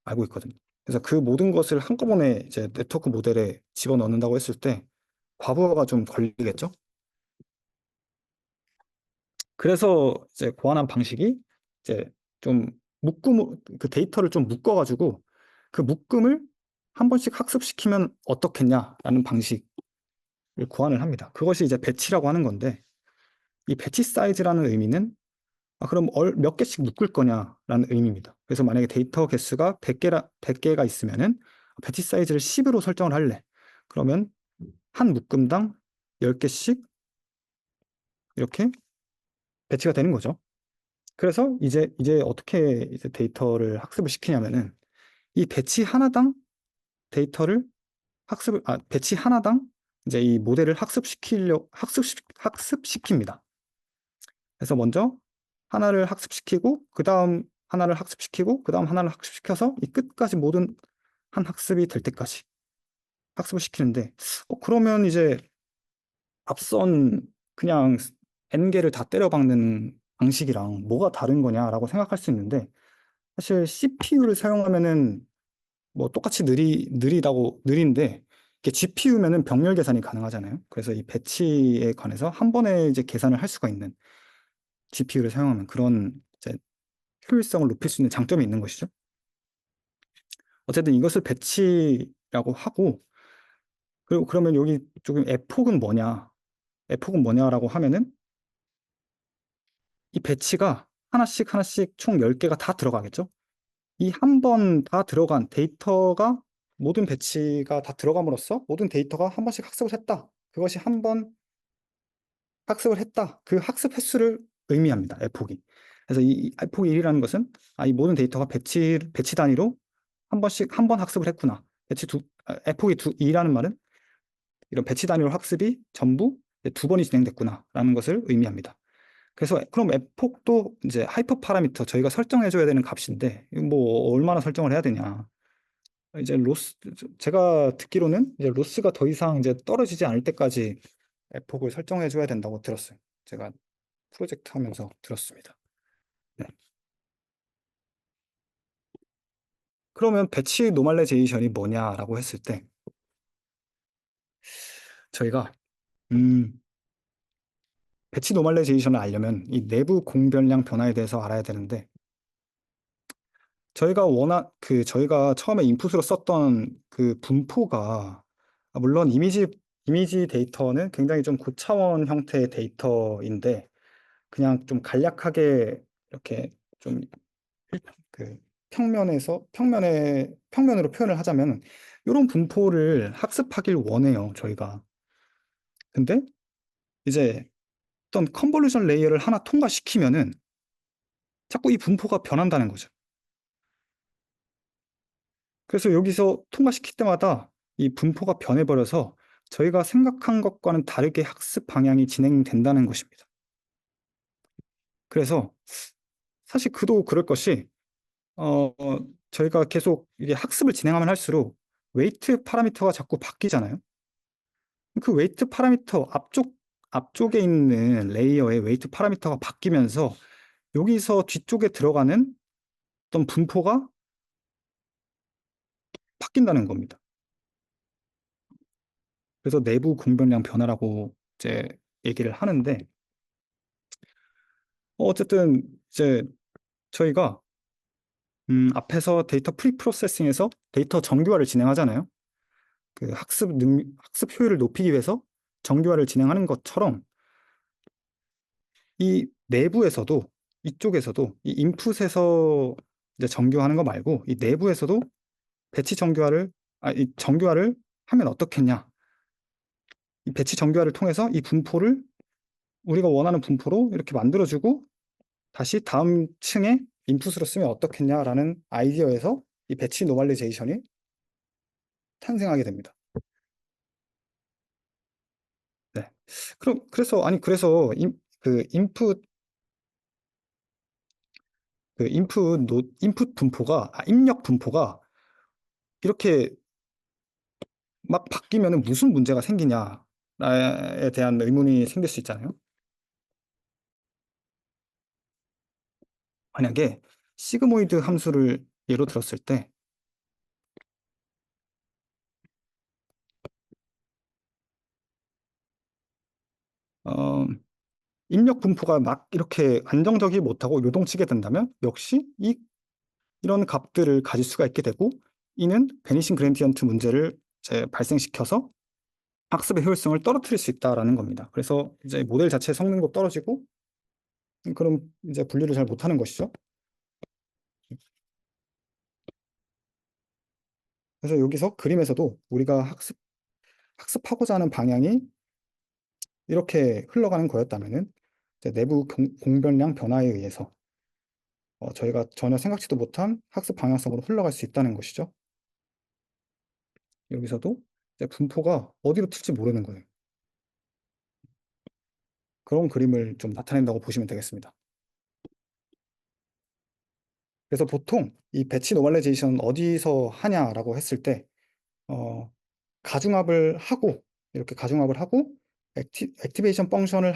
알고 있거든요. 그래서 그 모든 것을 한꺼번에 이제 네트워크 모델에 집어넣는다고 했을 때 과부하가 좀 걸리겠죠? 그래서 이제 고안한 방식이 이제 좀 그 데이터를 좀 묶어가지고 그 묶음을 한 번씩 학습시키면 어떻겠냐라는 방식을 고안을 합니다. 그것이 이제 배치라고 하는 건데, 이 배치 사이즈라는 의미는 그럼 몇 개씩 묶을 거냐라는 의미입니다. 그래서 만약에 데이터 개수가 100개가 있으면은 배치 사이즈를 10으로 설정을 할래. 그러면 한 묶음당 10개씩 이렇게 배치가 되는 거죠. 그래서 이제 어떻게 이제 데이터를 학습을 시키냐면은 이 데이터를 배치 하나당 이제 이 모델을 학습시킵니다. 그래서 먼저 하나를 학습시키고, 그 다음 하나를 학습시키고, 그 다음 하나를 학습시켜서 이 끝까지 모든 한 학습이 될 때까지 학습을 시키는데, 그러면 이제 앞선 그냥 n개를 다 때려박는 방식이랑 뭐가 다른 거냐라고 생각할 수 있는데, 사실 CPU를 사용하면은 뭐 똑같이 느린데 이게 GPU면은 병렬 계산이 가능하잖아요. 그래서 이 배치에 관해서 한 번에 이제 계산을 할 수가 있는 GPU를 사용하면 그런 이제 효율성을 높일 수 있는 장점이 있는 것이죠. 어쨌든 이것을 배치라고 하고, 그리고 그러면 여기 조금 에폭은 뭐냐? 에폭은 뭐냐라고 하면은 이 배치가 하나씩 하나씩 총 10개가 다 들어가겠죠? 이 한 번 다 들어간 데이터가 모든 배치가 다 들어감으로써 모든 데이터가 한 번씩 학습을 했다. 그것이 한 번 학습을 했다. 그 학습 횟수를 의미합니다. 에폭이. 그래서 이 에폭 1이라는 것은 이 모든 데이터가 배치 단위로 한 번씩 한 번 학습을 했구나. 에폭이 2라는 말은 이런 배치 단위로 학습이 전부 2번이 진행됐구나라는 것을 의미합니다. 그래서 그럼 에폭도 이제 하이퍼 파라미터 저희가 설정해줘야 되는 값인데 이거 뭐 얼마나 설정을 해야 되냐? 이제 로스 제가 듣기로는 이제 로스가 더 이상 이제 떨어지지 않을 때까지 에폭을 설정해줘야 된다고 들었어요. 제가 프로젝트 하면서 들었습니다. 네. 그러면 배치 노멀라이제이션이 뭐냐라고 했을 때 저희가 음, 배치 노멀라이제이션을 알려면 이 내부 공변량 변화에 대해서 알아야 되는데 저희가 처음에 인풋으로 썼던 그 분포가 물론 이미지 데이터는 굉장히 좀 고차원 형태의 데이터인데 그냥 좀 간략하게 이렇게 좀 그 평면으로 표현을 하자면 이런 분포를 학습하길 원해요, 저희가. 근데 이제 어떤 컨볼루션 레이어를 하나 통과시키면은 자꾸 이 분포가 변한다는 거죠. 그래서 여기서 통과시킬 때마다 이 분포가 변해버려서 저희가 생각한 것과는 다르게 학습 방향이 진행된다는 것입니다. 그래서 사실 그도 그럴 것이 어, 저희가 계속 이게 학습을 진행하면 할수록 웨이트 파라미터가 자꾸 바뀌잖아요. 그 웨이트 파라미터 앞쪽에 있는 레이어의 웨이트 파라미터가 바뀌면서 여기서 뒤쪽에 들어가는 어떤 분포가 바뀐다는 겁니다. 그래서 내부 공변량 변화라고 이제 얘기를 하는데 어쨌든 이제 저희가 앞에서 데이터 프리 프로세싱에서 데이터 정규화를 진행하잖아요. 그 학습 효율을 높이기 위해서 정규화를 진행하는 것처럼 이 내부에서도 이쪽에서도 이 인풋에서 이제 정규화하는 거 말고 이 내부에서도 배치 정규화를 이 정규화를 하면 어떻겠냐? 이 배치 정규화를 통해서 이 분포를 우리가 원하는 분포로 이렇게 만들어주고 다시 다음 층에 인풋으로 쓰면 어떻겠냐라는 아이디어에서 이 배치 노멀리제이션이 탄생하게 됩니다. 네. 그래서 그 인풋 인풋 분포가 입력 분포가 이렇게 막 바뀌면 무슨 문제가 생기냐에 대한 의문이 생길 수 있잖아요. 만약에 시그모이드 함수를 예로 들었을 때 어, 입력 분포가 막 이렇게 안정적이 못하고 요동치게 된다면 역시 이런 값들을 가질 수가 있게 되고 이는 베니싱 그레디언트 문제를 이제 발생시켜서 학습의 효율성을 떨어뜨릴 수 있다라는 겁니다. 그래서 이제 모델 자체의 성능도 떨어지고 그럼 이제 분류를 잘 못하는 것이죠. 그래서 여기서 그림에서도 우리가 학습하고자 하는 방향이 이렇게 흘러가는 거였다면은 내부 공변량 변화에 의해서 저희가 전혀 생각지도 못한 학습 방향성으로 흘러갈 수 있다는 것이죠. 여기서도 이제 분포가 어디로 튈지 모르는 거예요. 그런 그림을 좀 나타낸다고 보시면 되겠습니다. 그래서 보통 이 배치 노멀라이제이션 어디서 하냐라고 했을 때 가중합을 하고 이렇게 가중합을 하고 액티베이션 펑션을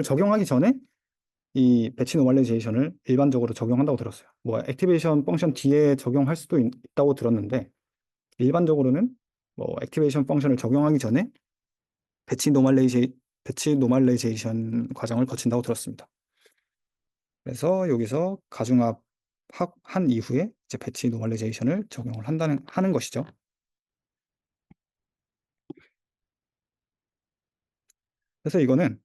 적용하기 전에 이 배치 노멀라이제이션을 일반적으로 적용한다고 들었어요. 뭐 액티베이션 펑션 뒤에 적용할 수도 있다고 들었는데 일반적으로는 뭐 액티베이션 펑션을 적용하기 전에 배치 노멀레이제이션 과정을 거친다고 들었습니다. 그래서 여기서 가중합 한 이후에 이제 배치 노멀레이제이션을 적용을 하는 것이죠. 그래서 이거는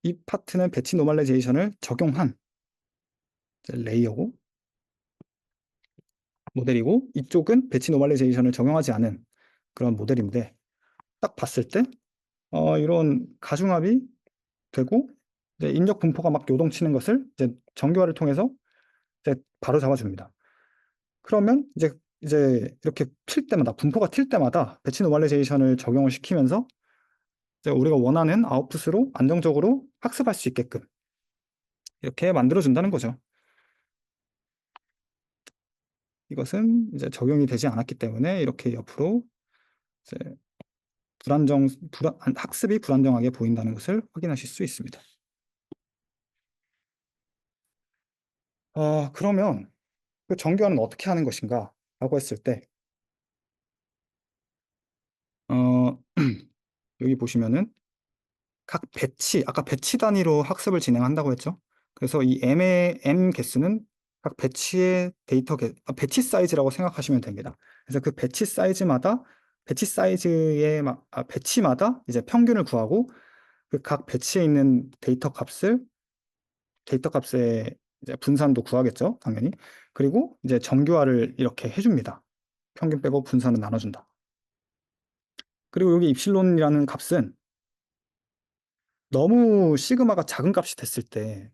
이 파트는 배치 노멀레이제이션을 적용한 레이어고 모델이고, 이쪽은 배치 노멀레이제이션을 적용하지 않은 그런 모델인데, 딱 봤을 때 이런 가중합이 되고 이제 인력 분포가 막 요동치는 것을 이제 정교화를 통해서 이제 바로 잡아줍니다. 그러면 이제 이렇게 튈 때마다, 분포가 튈 때마다 배치 노멀레이제이션을 적용을 시키면서 이제 우리가 원하는 아웃풋으로 안정적으로 학습할 수 있게끔 이렇게 만들어준다는 거죠. 이것은 이제 적용이 되지 않았기 때문에 이렇게 옆으로 이제 학습이 불안정하게 보인다는 것을 확인하실 수 있습니다. 그러면 그 정교화는 어떻게 하는 것인가 라고 했을 때, 어, 여기 보시면은 각 배치, 아까 배치 단위로 학습을 진행한다고 했죠. 그래서 이 M 개수는 각 배치의 배치 사이즈라고 생각하시면 됩니다. 그래서 그 배치마다 이제 평균을 구하고 그 각 배치에 있는 데이터 값의 이제 분산도 구하겠죠, 당연히. 그리고 이제 정교화를 이렇게 해줍니다. 평균 빼고 분산을 나눠준다. 그리고 여기 입실론이라는 값은 너무 시그마가 작은 값이 됐을 때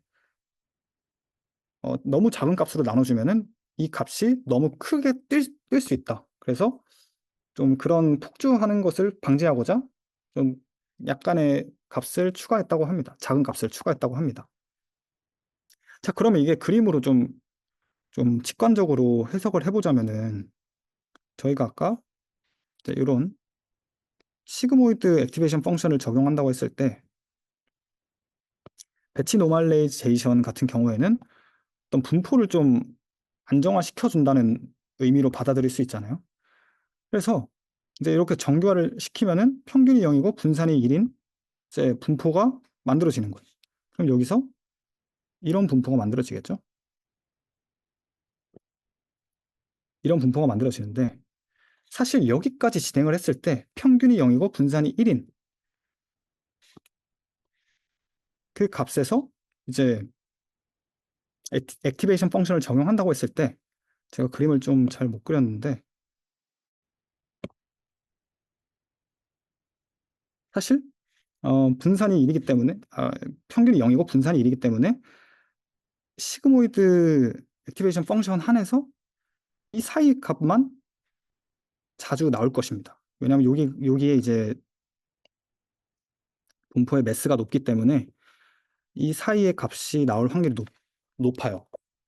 너무 작은 값으로 나눠주면은 이 값이 너무 크게 뜰 수 있다. 그래서 좀 그런 폭주하는 것을 방지하고자 좀 약간의 값을 추가했다고 합니다. 작은 값을 추가했다고 합니다. 자, 그러면 이게 그림으로 좀 직관적으로 해석을 해보자면은 저희가 아까 이런 시그모이드 액티베이션 펑션을 적용한다고 했을 때 배치 노멀레이제이션 같은 경우에는 어떤 분포를 좀 안정화시켜 준다는 의미로 받아들일 수 있잖아요. 그래서 이제 이렇게 정교화를 시키면은 평균이 0이고 분산이 1인 이제 분포가 만들어지는 거예요. 그럼 여기서 이런 분포가 만들어지겠죠? 이런 분포가 만들어지는데 사실 여기까지 진행을 했을 때 평균이 0이고 분산이 1인 그 값에서 이제 액티베이션 펑션을 적용한다고 했을 때 제가 그림을 좀 잘 못 그렸는데 사실 분산이 1이기 때문에 평균이 0이고 분산이 1이기 때문에 시그모이드 액티베이션 펑션 한에서 이 사이 값만 자주 나올 것입니다. 왜냐하면 여기에 이제 분포의 매스가 높기 때문에 이 사이의 값이 나올 확률이 높아요.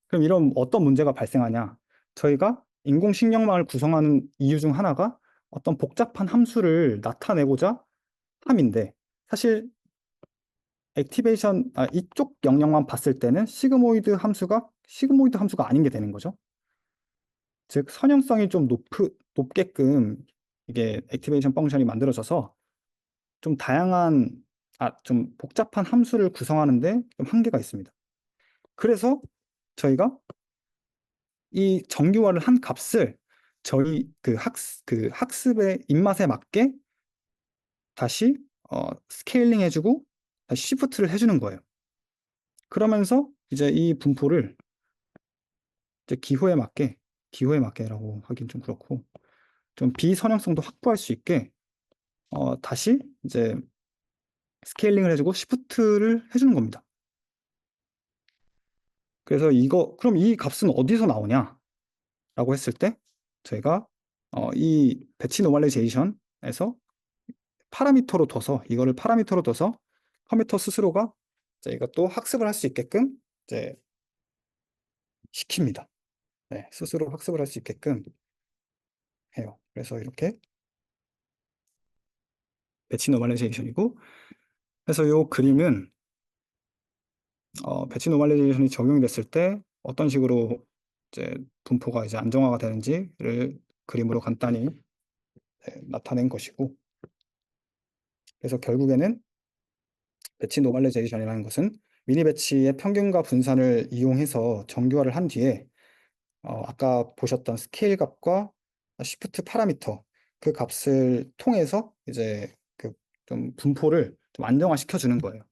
그럼 이런 어떤 문제가 발생하냐? 저희가 인공신경망을 구성하는 이유 중 하나가 어떤 복잡한 함수를 나타내고자 함인데 사실 이쪽 영역만 봤을 때는 시그모이드 함수가 아닌 게 되는 거죠. 즉 선형성이 좀 높게끔 이게 액티베이션 펑션이 만들어져서 좀 좀 복잡한 함수를 구성하는데 좀 한계가 있습니다. 그래서 저희가 이 정규화를 한 값을 저희 그 학습의 입맛에 맞게 다시 스케일링 해주고 다시 시프트를 해주는 거예요. 그러면서 이제 이 분포를 이제 기호에 맞게라고 하긴 좀 그렇고 좀 비선형성도 확보할 수 있게 다시 이제 스케일링을 해주고 시프트를 해주는 겁니다. 그래서 그럼 이 값은 어디서 나오냐? 라고 했을 때 저희가 이 배치 노멀리제이션에서 이거를 파라미터로 둬서 컴퓨터 스스로가 이제 이것도 학습을 할 수 있게끔 이제 시킵니다. 네, 스스로 학습을 할 수 있게끔 해요. 그래서 이렇게 배치 노멀리제이션이고, 그래서 이 그림은 배치 노멀리제이션이 적용이 됐을 때 어떤 식으로 이제 분포가 이제 안정화가 되는지를 그림으로 간단히 나타낸 것이고, 그래서 결국에는 배치 노멀라이제이션이라는 것은 미니 배치의 평균과 분산을 이용해서 정교화를 한 뒤에 아까 보셨던 스케일 값과 시프트 파라미터 그 값을 통해서 이제 그 좀 분포를 좀 안정화시켜 주는 거예요.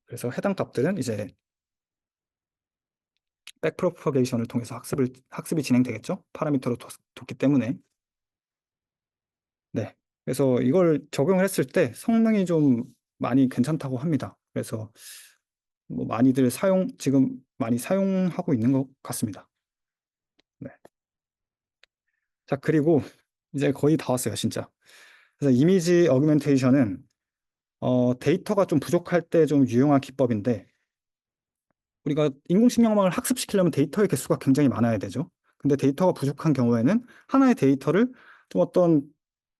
그래서 해당 값들은 이제 백프로퍼게이션을 통해서 학습이 진행되겠죠. 파라미터로 뒀기 때문에. 네. 그래서 이걸 적용을 했을 때 성능이 좀 많이 괜찮다고 합니다. 그래서 뭐 많이들 지금 많이 사용하고 있는 것 같습니다. 네. 자, 그리고 이제 거의 다 왔어요, 진짜. 그래서 이미지 어규멘테이션은 데이터가 좀 부족할 때 좀 유용한 기법인데, 우리가 인공신경망을 학습시키려면 데이터의 개수가 굉장히 많아야 되죠. 근데 데이터가 부족한 경우에는 하나의 데이터를 좀 어떤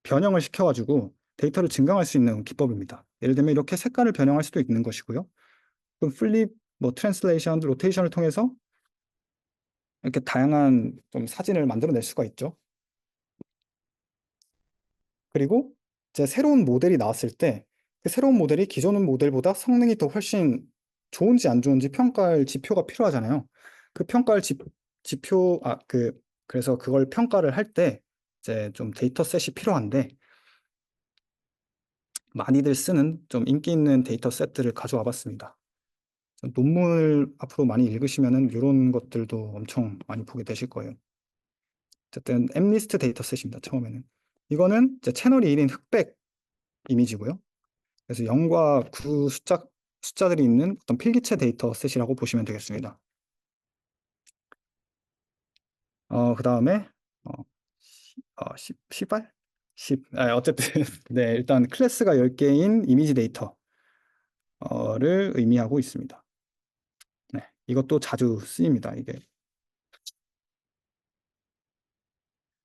변형을 시켜가지고 데이터를 증강할 수 있는 기법입니다. 예를 들면 이렇게 색깔을 변형할 수도 있는 것이고요. 그럼 플립, 뭐 트랜슬레이션, 로테이션을 통해서 이렇게 다양한 좀 사진을 만들어낼 수가 있죠. 그리고 이제 새로운 모델이 나왔을 때 그 새로운 모델이 기존 모델보다 성능이 더 훨씬 좋은지 안 좋은지 평가할 지표가 필요하잖아요. 그 평가할 지표, 그래서 그걸 평가를 할 때 이제 좀 데이터셋이 필요한데, 많이들 쓰는 좀 인기 있는 데이터셋들을 가져와 봤습니다. 논문을 앞으로 많이 읽으시면은 이런 것들도 엄청 많이 보게 되실 거예요. 어쨌든 엠리스트 데이터셋입니다. 처음에는 이거는 이제 채널이 1인 흑백 이미지고요. 그래서 0과 9 숫자들이 있는 어떤 필기체 데이터셋이라고 보시면 되겠습니다. 그 다음에 10발? 어쨌든 네, 일단 클래스가 10개인 이미지 데이터를 의미하고 있습니다. 네, 이것도 자주 쓰입니다. 이게.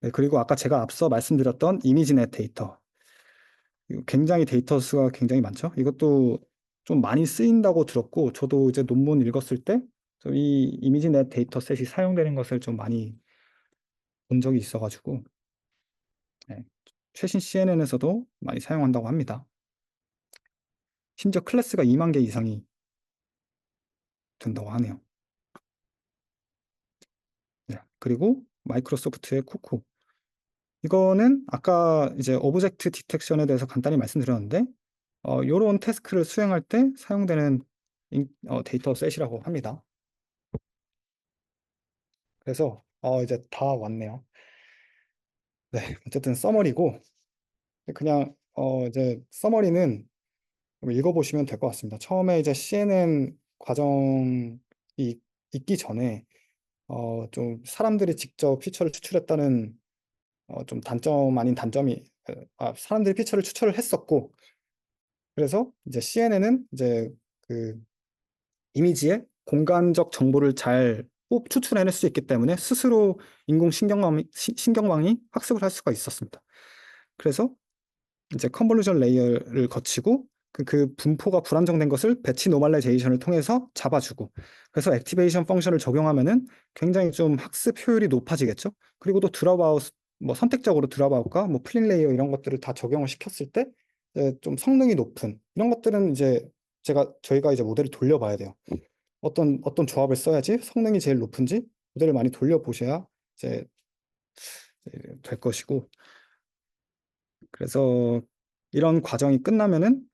네, 그리고 아까 제가 앞서 말씀드렸던 이미지넷 데이터. 굉장히 데이터 수가 굉장히 많죠. 이것도 좀 많이 쓰인다고 들었고, 저도 이제 논문 읽었을 때 이 이미지넷 데이터셋이 사용되는 것을 좀 많이 본 적이 있어가지고, 네, 최신 CNN에서도 많이 사용한다고 합니다. 심지어 클래스가 2만 개 이상이 된다고 하네요. 네, 그리고 마이크로소프트의 쿠쿠. 이거는 아까 이제 오브젝트 디텍션에 대해서 간단히 말씀드렸는데, 이런 태스크를 수행할 때 사용되는 데이터 셋이라고 합니다. 그래서 이제 다 왔네요. 네, 어쨌든 서머리고, 그냥 이제 서머리는 읽어보시면 될 것 같습니다. 처음에 이제 CNN 과정이 있기 전에 좀 사람들이 직접 피처를 추출했다는 좀 단점 아닌 단점이, 사람들이 피처를 추출을 했었고, 그래서 이제 CNN은 이제 그 이미지의 공간적 정보를 잘 추출해낼 수 있기 때문에 스스로 신경망이 학습을 할 수가 있었습니다. 그래서 이제 컨볼루션 레이어를 거치고 그 분포가 불안정된 것을 배치 노멀라이제이션을 통해서 잡아주고, 그래서 액티베이션 펑션을 적용하면은 굉장히 좀 학습 효율이 높아지겠죠. 그리고 또 드랍아웃, 뭐 선택적으로 드랍아웃과 뭐 플린 레이어 이런 것들을 다 적용을 시켰을 때 좀 성능이 높은 이런 것들은 이제 저희가 이제 모델을 돌려봐야 돼요. 어떤 조합을 써야지 성능이 제일 높은지 모델을 많이 돌려보셔야 이제 될 것이고, 그래서 이런 과정이 끝나면은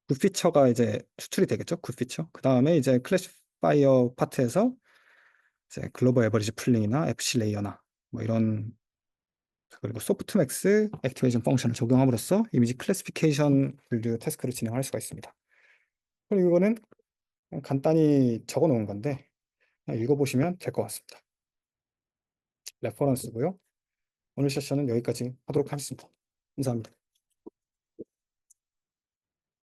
굿 피처가 이제 추출이 되겠죠. 굿 피처. 그 다음에 이제 클래시파이어 파트에서 이제 글로벌 에버리지 풀링이나 FC 레이어나 뭐 이런, 그리고 소프트맥스 액티베이션 펑션을 적용함으로써 이미지 클래시피케이션 분류 태스크를 진행할 수가 있습니다. 그리고 이거는 간단히 적어 놓은 건데 그냥 읽어보시면 될 것 같습니다. 레퍼런스고요. 오늘 세션은 여기까지 하도록 하겠습니다. 감사합니다.